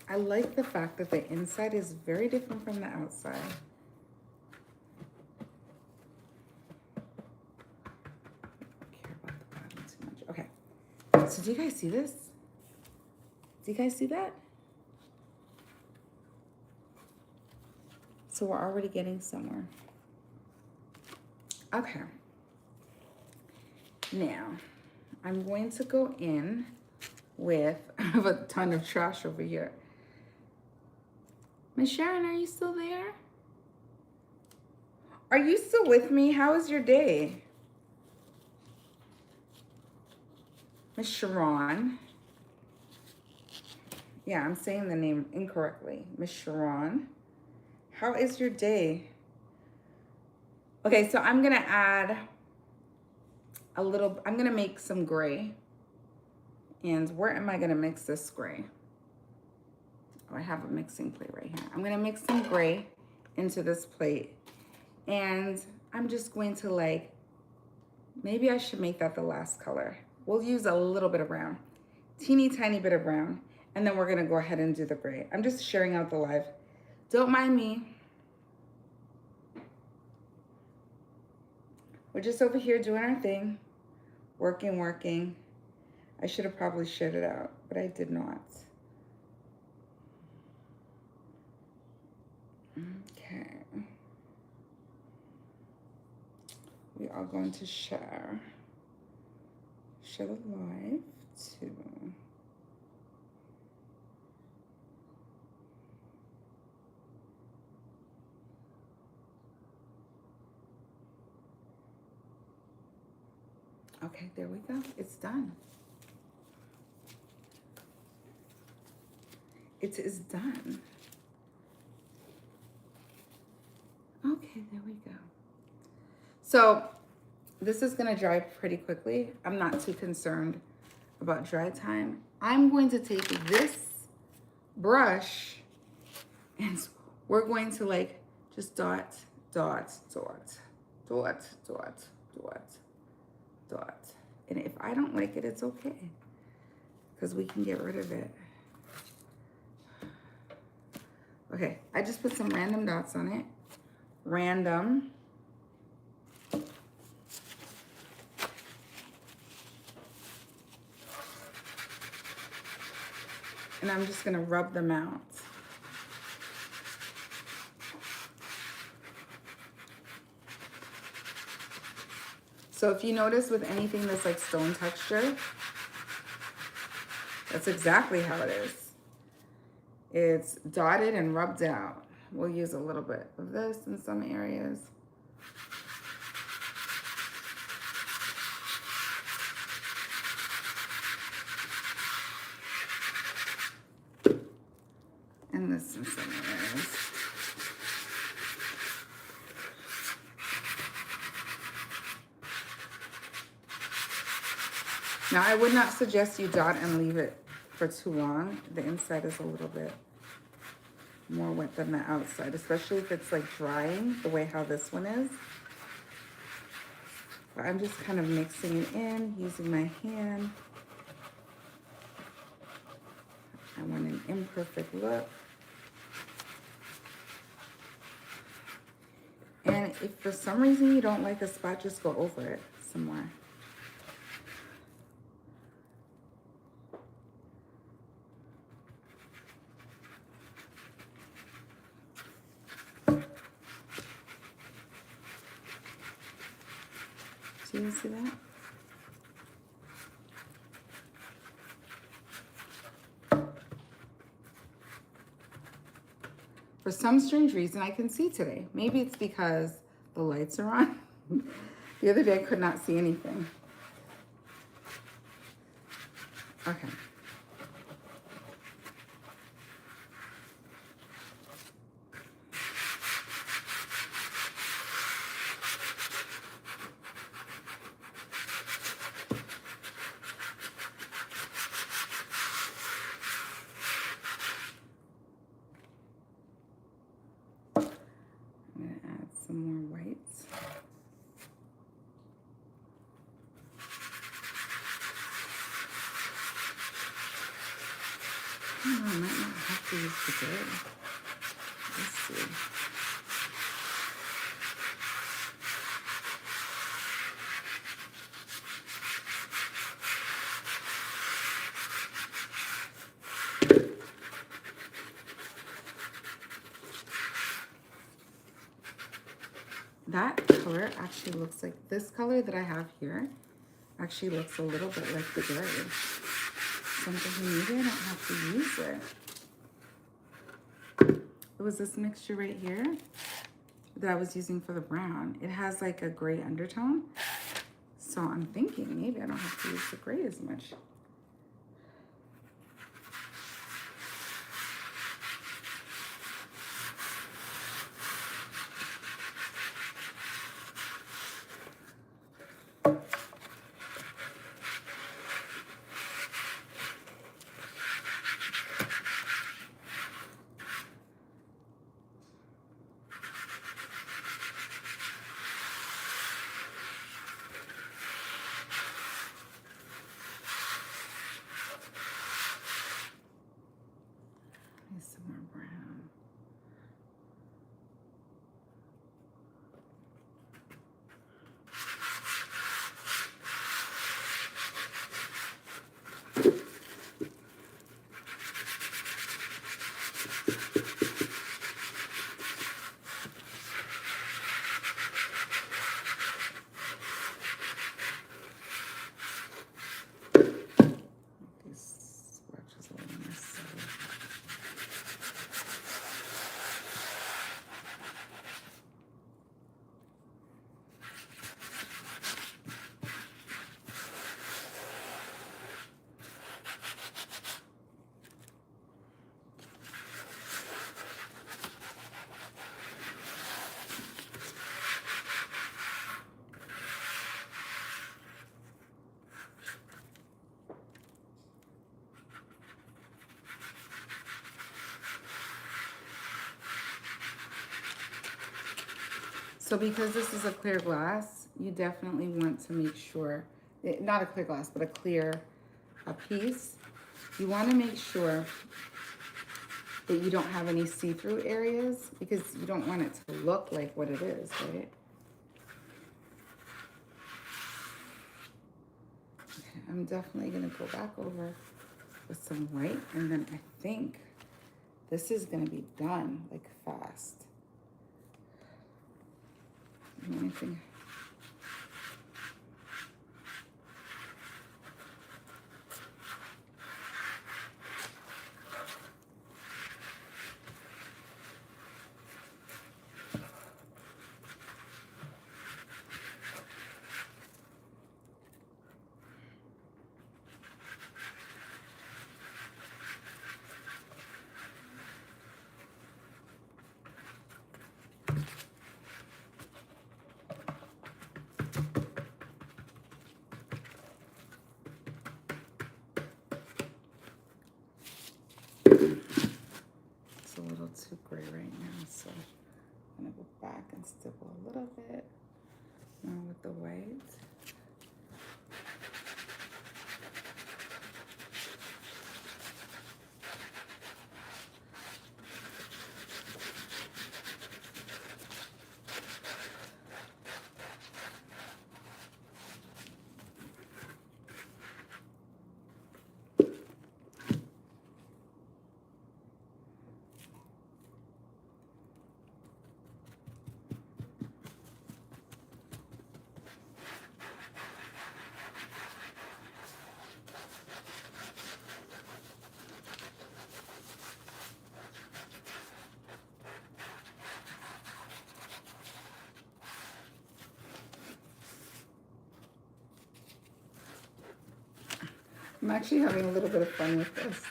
I like the fact that the inside is very different from the outside. I don't care about the bottom too much. Okay. So do you guys see this? Do you guys see that? So we're already getting somewhere. Okay. Now, I'm going to go in with, I have a ton of trash over here. Miss Sharon, are you still there? Are you still with me? How was your day? Miss Sharon. Yeah, I'm saying the name incorrectly. Miss Sharon. How is your day? Okay, so I'm gonna add a little, I'm gonna make some gray. And where am I gonna mix this gray? Oh, I have a mixing plate right here. I'm gonna mix some gray into this plate. And I'm just going to like, maybe I should make that the last color. We'll use a little bit of brown, teeny tiny bit of brown. And then we're gonna go ahead and do the gray. I'm just sharing out the live. Don't mind me. We're just over here doing our thing. Working. I should have probably shared it out, but I did not. Okay. We are going to share the live too. Okay, there we go. It's done. It is done. Okay, there we go. So this is gonna dry pretty quickly. I'm not too concerned about dry time. I'm going to take this brush and we're going to like just dot. And if I don't like it, it's okay, because we can get rid of it. Okay, I just put some random dots on it. Random. And I'm just gonna rub them out. So if you notice with anything that's like stone texture, that's exactly how it is. It's dotted and rubbed out. We'll use a little bit of this in some areas. And this in some areas. Now, I would not suggest you dot and leave it for too long. The inside is a little bit more wet than the outside, especially if it's like drying the way how this one is. But I'm just kind of mixing it in using my hand. I want an imperfect look. And if for some reason you don't like a spot, just go over it some more. Do you see that? For some strange reason, I can see today. Maybe it's because the lights are on. The other day, I could not see anything. Okay. I might not have to use the gray. Let's see. that color actually looks like this color that I have here actually looks a little bit like the gray. So I'm thinking maybe I don't have to use it. It was this mixture right here that I was using for the brown. It has like a gray undertone. So I'm thinking maybe I don't have to use the gray as much. Some more brown. These swatches are a little messy. So because this is a clear glass, you definitely want to make sure, not a clear glass, but a clear piece. You want to make sure that you don't have any see-through areas because you don't want it to look like what it is, right? Okay, I'm definitely going to go back over with some white, and then I think this is going to be done like fast. The only thing. It's a little too gray right now, so I'm gonna go back and stipple a little bit more with the white. I'm actually having a little bit of fun with this.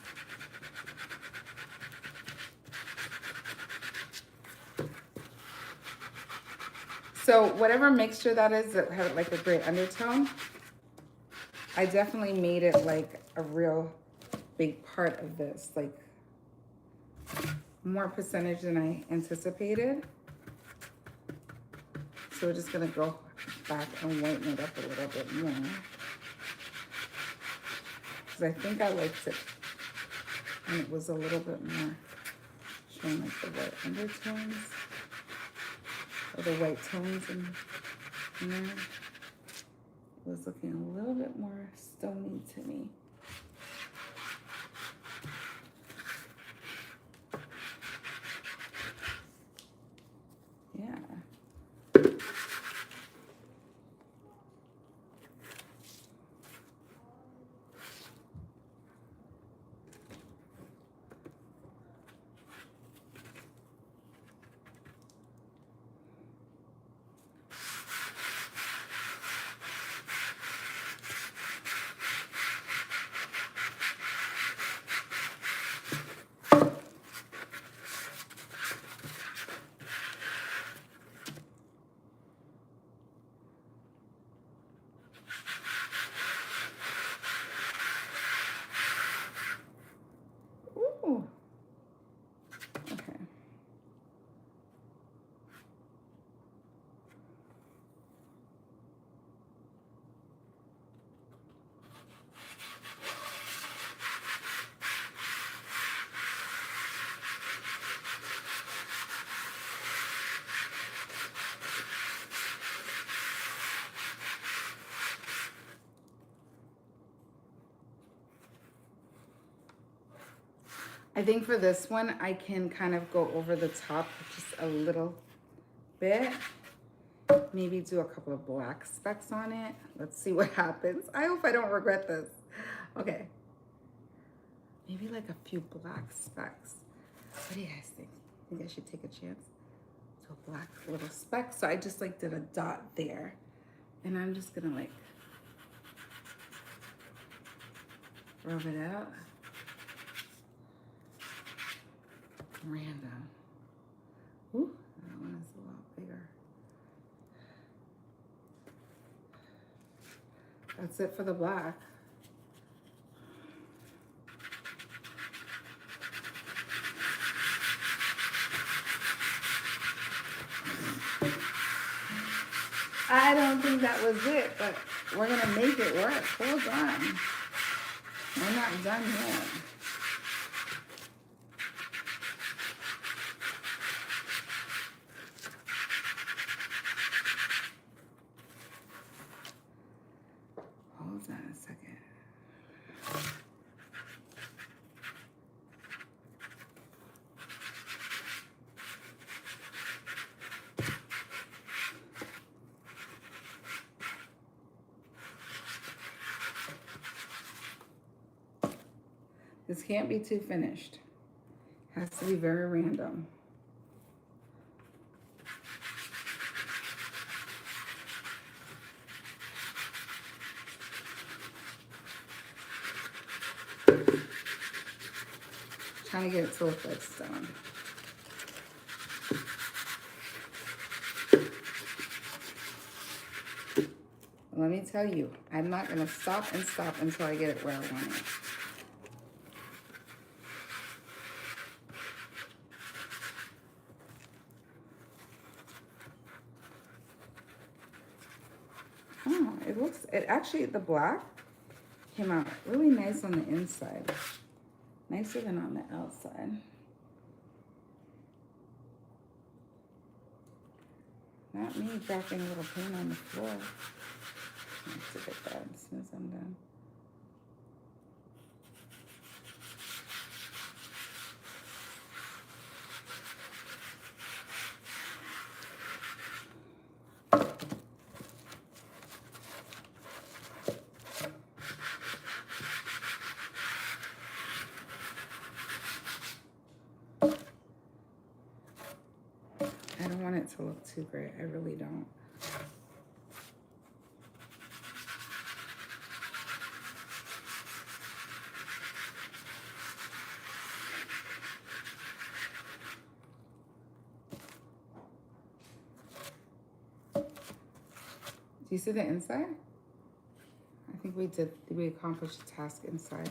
So whatever mixture that is that had like a great undertone, I definitely made it like a real big part of this, like more percentage than I anticipated. So we're just gonna go back and whiten it up a little bit more. Because I think I liked it and it was a little bit more showing like the white undertones or the white tones in there. It was looking a little bit more stony to me. Yeah. I think for this one, I can kind of go over the top just a little bit. Maybe do a couple of black specks on it. Let's see what happens. I hope I don't regret this. Okay. Maybe like a few black specks. What do you guys think? Think I should take a chance? So a black little speck. So I just like did a dot there. And I'm just gonna like rub it out. Random. Ooh, that one is a lot bigger. That's it for the black. I don't think that was it, but we're gonna make it work. Hold on. We're not done yet. Hold on a second. This can't be too finished. Has to be very random. Trying to get it to look like stone. Let me tell you, I'm not gonna stop and stop until I get it where I want it. Oh, it actually, the black came out really nice on the inside. Nicer than on the outside. Not me dropping a little paint on the floor. Let's look at that as soon as I'm done. I don't want it to look too great. I really don't. Do you see the inside? I think we accomplished the task inside.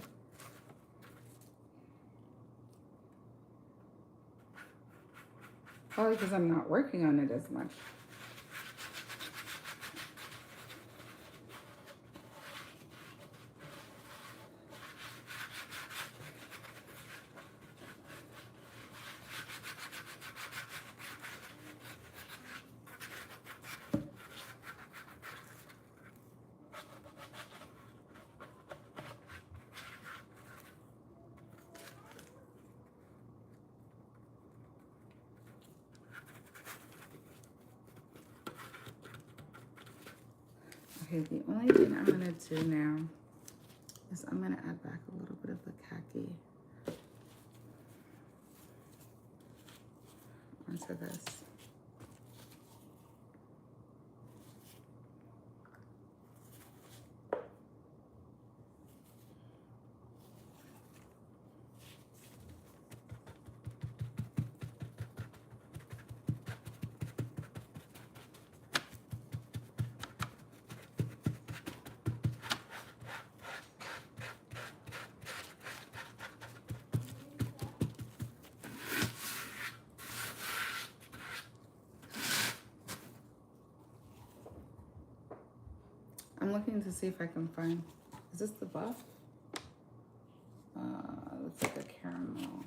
Probably because I'm not working on it as much. Okay, the only thing I'm gonna do now is I'm gonna add back a little bit of the khaki onto this. I'm looking to see if I can find, is this the buff? Looks like a caramel.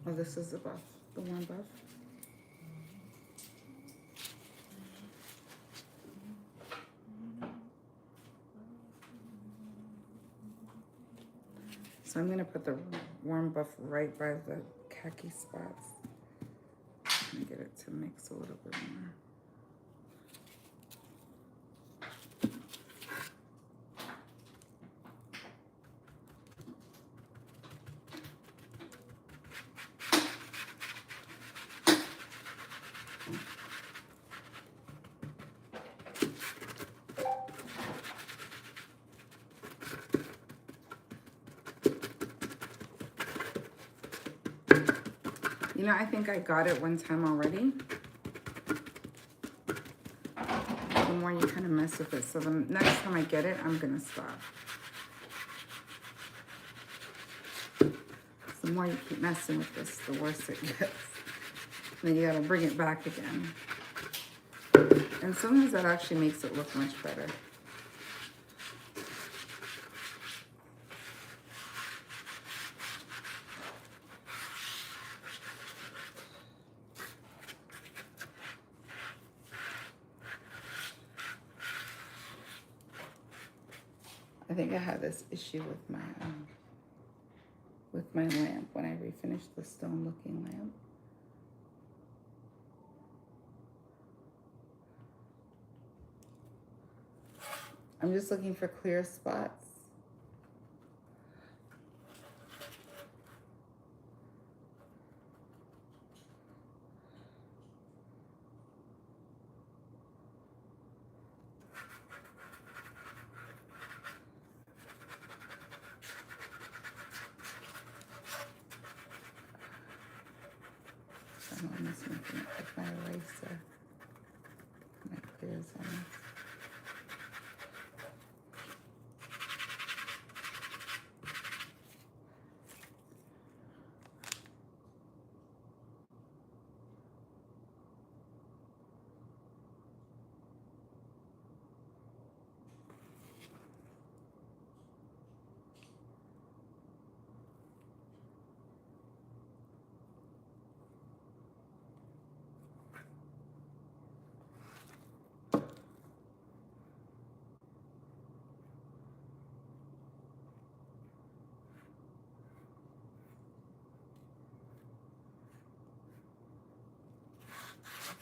Oh, this is the buff, the warm buff. So I'm gonna put the warm buff right by the khaki spots and get it to mix a little bit more. You know, I think I got it one time already. The more you kind of mess with it. So the next time I get it, I'm gonna stop. The more you keep messing with this, the worse it gets. Then you gotta bring it back again. And sometimes that actually makes it look much better. I think I had this issue with my lamp when I refinished the stone looking lamp. I'm just looking for clear spots. I'm almost making it with my eraser. My clear zones.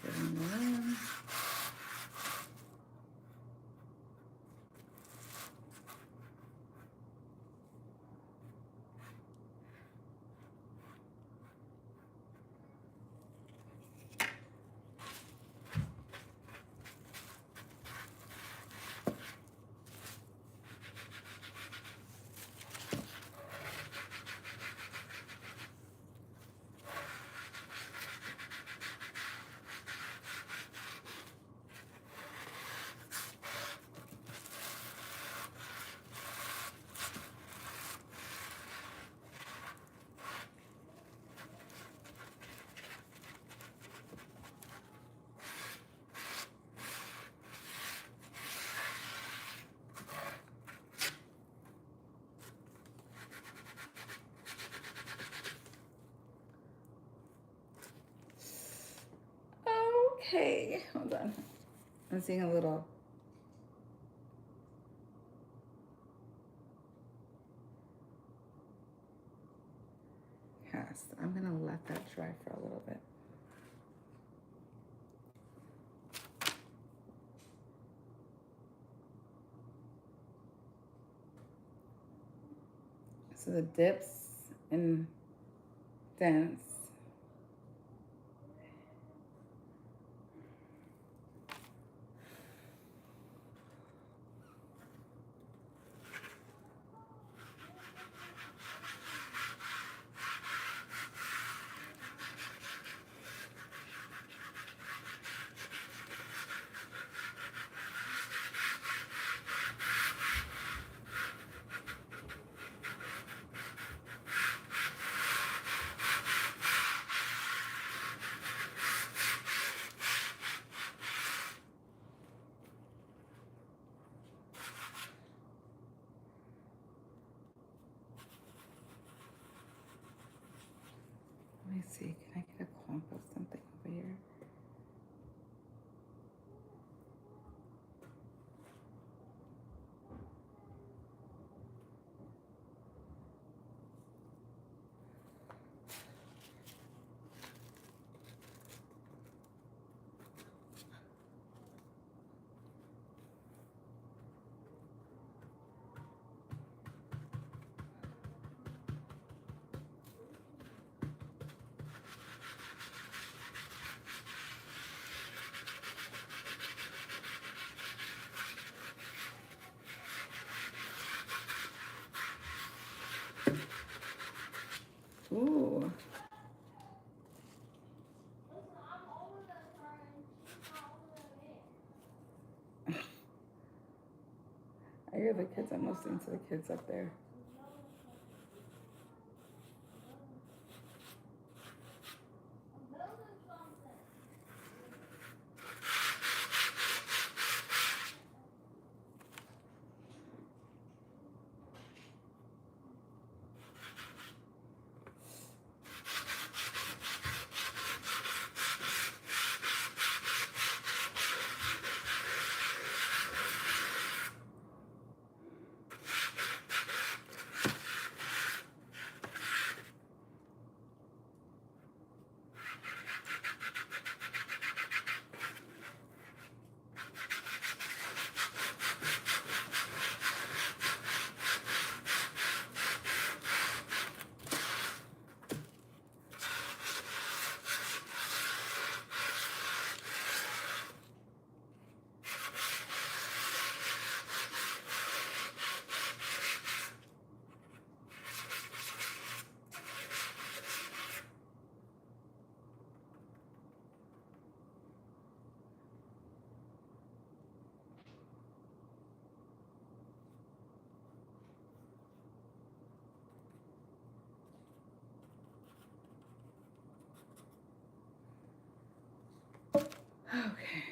Getting the lamp. Okay, hold on. I'm seeing a little. Cast. I'm gonna let that dry for a little bit. So the dips and dents. me see. Can I get a clump of something over here? Ooh. I hear the kids. I'm listening to the kids up there. Okay.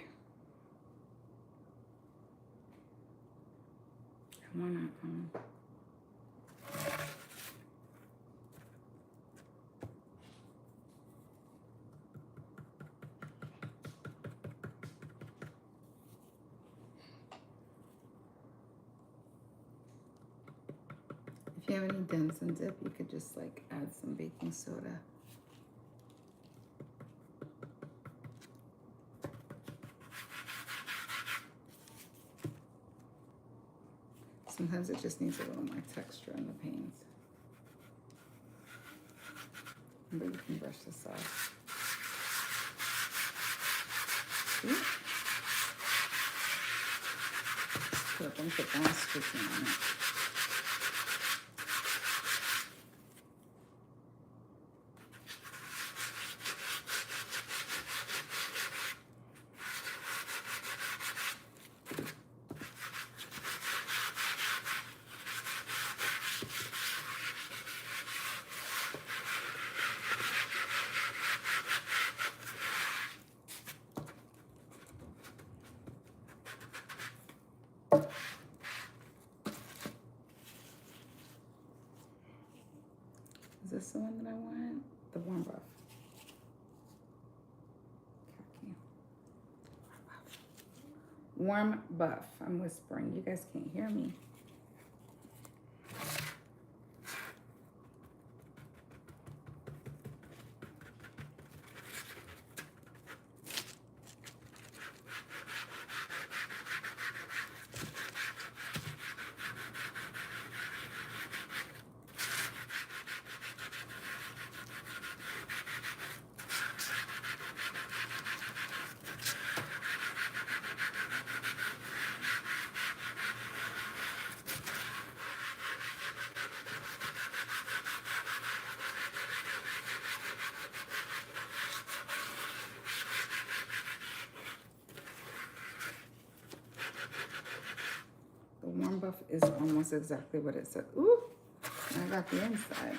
I wanna if you have any dents and dip, you could just like add some baking soda. Sometimes it just needs a little more texture in the paint. But you can brush this off. See? Put a bunch of glass sticking on it. Is this the one that I want? The warm buff. Khaki. Warm buff. I'm whispering. You guys can't hear me. The warm buff is almost exactly what it said. Ooh, I got the inside.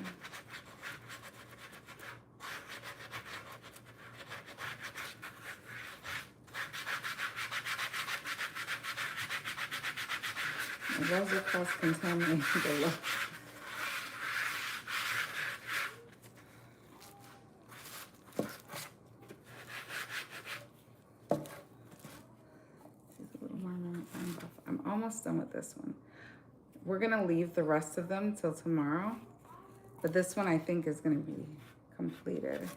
It was a cross-contaminated below. almost done with this one. We're gonna leave the rest of them till tomorrow, but this one I think is gonna be completed.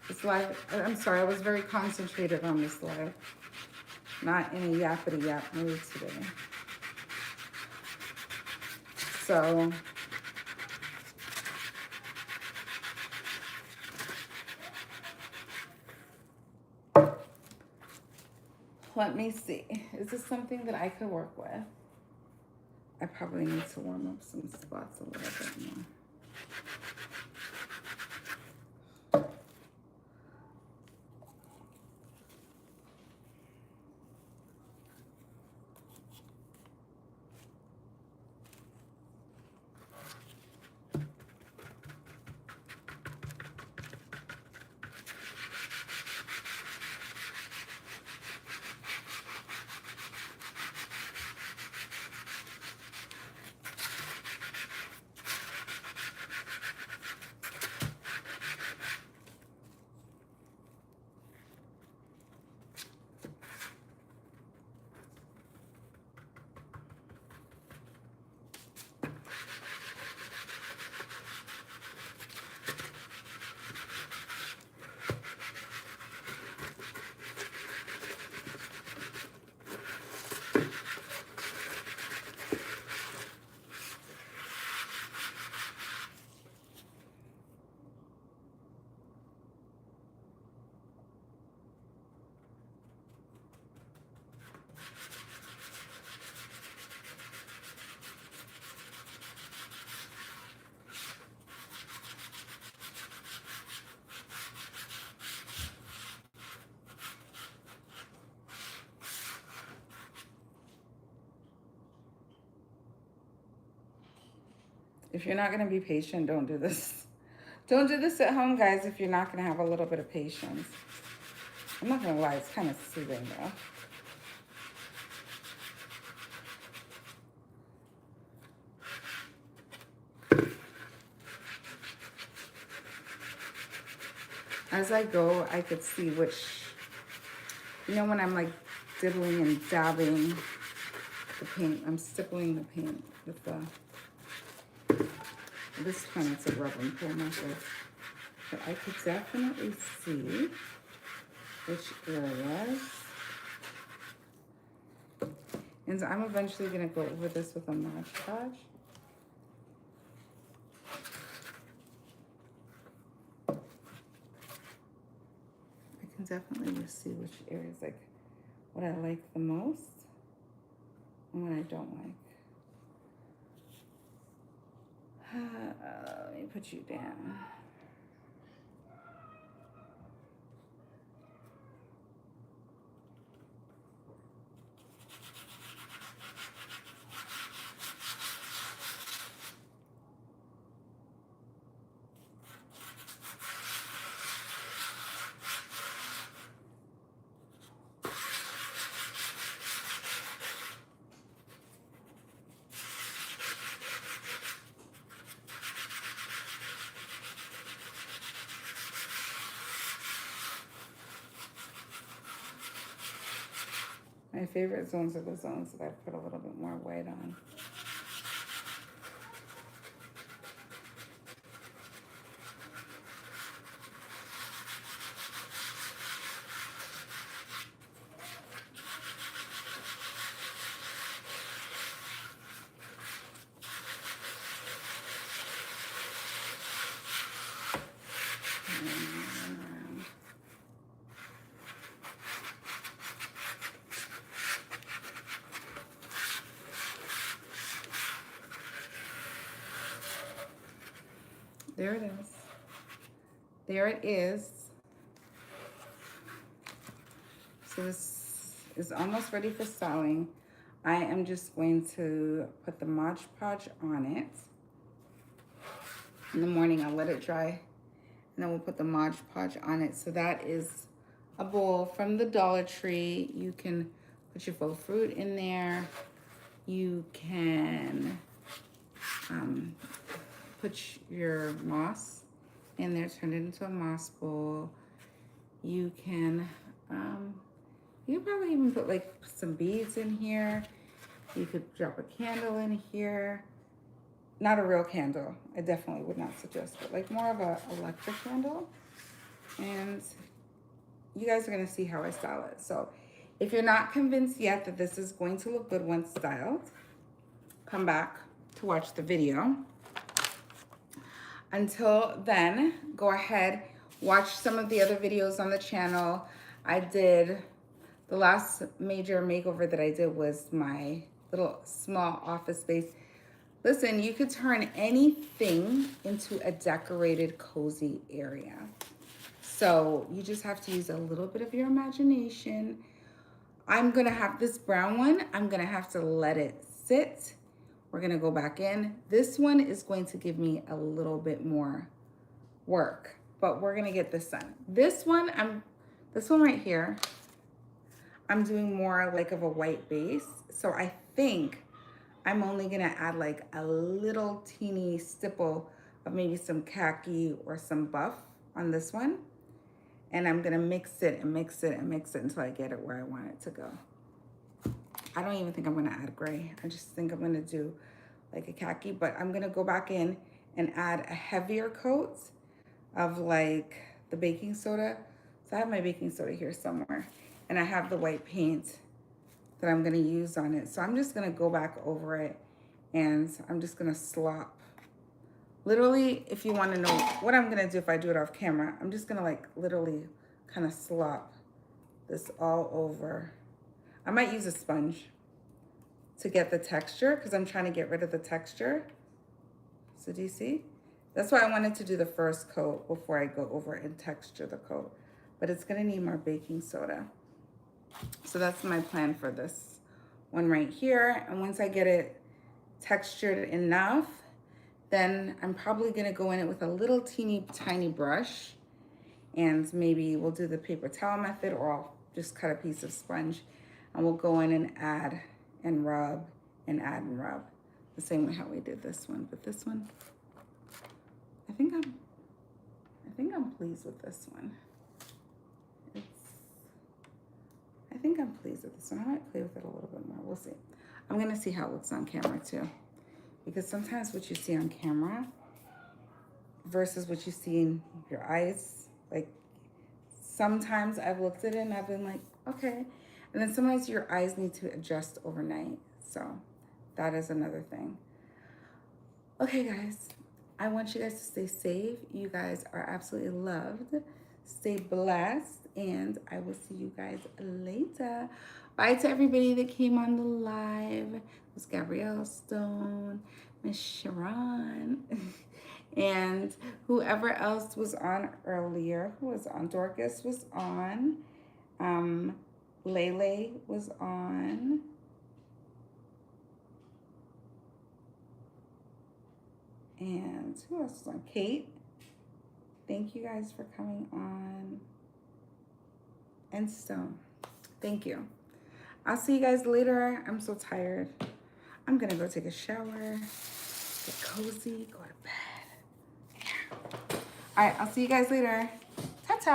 This live, I'm sorry, I was very concentrated on this live. Not in a yappity yap mood today. So, let me see. Is this something that I could work with? I probably need to warm up some spots a little bit more. If you're not gonna be patient, don't do this. Don't do this at home, guys, if you're not gonna have a little bit of patience. I'm not gonna lie, it's kind of soothing though. As I go, I could see which, you know, when I'm like dibbling and dabbing the paint, I'm stippling the paint with the, this time it's a rub and pull method. But I could definitely see which areas. And I'm eventually gonna go over this with a Mod Podge. I can definitely just see which areas, like what I like the most and what I don't like. Let me put you down. My favorite zones are the zones that I put a little bit more white on. There it is. There it is. So this is almost ready for styling. I am just going to put the Mod Podge on it. In the morning, I'll let it dry. And then we'll put the Mod Podge on it. So that is a bowl from the Dollar Tree. You can put your faux fruit in there. You can put your moss in there, turn it into a moss bowl. You can You could probably even put like some beads in here. You could drop a candle in here. Not a real candle. I definitely would not suggest it. Like more of a electric candle. And you guys are gonna see how I style it. So if you're not convinced yet that this is going to look good once styled, come back to watch the video. Until then, go ahead, watch some of the other videos on the channel. The last major makeover that I did was my little small office space. Listen, you could turn anything into a decorated, cozy area. So you just have to use a little bit of your imagination. I'm gonna have this brown one, I'm gonna have to let it sit. We're gonna go back in. This one is going to give me a little bit more work, but we're gonna get this done. This one right here, I'm doing more like of a white base. So I think I'm only gonna add like a little teeny stipple of maybe some khaki or some buff on this one. And I'm gonna mix it and mix it and mix it until I get it where I want it to go. I don't even think I'm gonna add gray. I just think I'm gonna do like a khaki, but I'm gonna go back in and add a heavier coat of like the baking soda. So I have my baking soda here somewhere, and I have the white paint that I'm gonna use on it. So I'm just gonna go back over it, and I'm just gonna slop. Literally, if you wanna know what I'm gonna do if I do it off camera, I'm just gonna like literally kind of slop this all over. I might use a sponge to get the texture because I'm trying to get rid of the texture. So do you see? That's why I wanted to do the first coat before I go over and texture the coat. But it's gonna need more baking soda. So that's my plan for this one right here. And once I get it textured enough, then I'm probably gonna go in it with a little teeny tiny brush, and maybe we'll do the paper towel method, or I'll just cut a piece of sponge and we'll go in and add and rub and add and rub the same way how we did this one. But this one, I think I'm pleased with this one. I think I'm pleased with this one. I might play with it a little bit more. We'll see. I'm gonna see how it looks on camera too, because sometimes what you see on camera versus what you see in your eyes, like sometimes I've looked at it and I've been like, okay. And then sometimes your eyes need to adjust overnight. So that is another thing. Okay, guys, I want you guys to stay safe. You guys are absolutely loved. Stay blessed, and I will see you guys later. Bye to everybody that came on the live. It was Gabrielle Stone, Miss Sharon, and whoever else was on earlier. Who was on? Dorcas was on. Lele was on. And who else was on? Kate. Thank you guys for coming on. And Stone. Thank you. I'll see you guys later. I'm so tired. I'm gonna go take a shower, get cozy, go to bed. Yeah. All right, I'll see you guys later.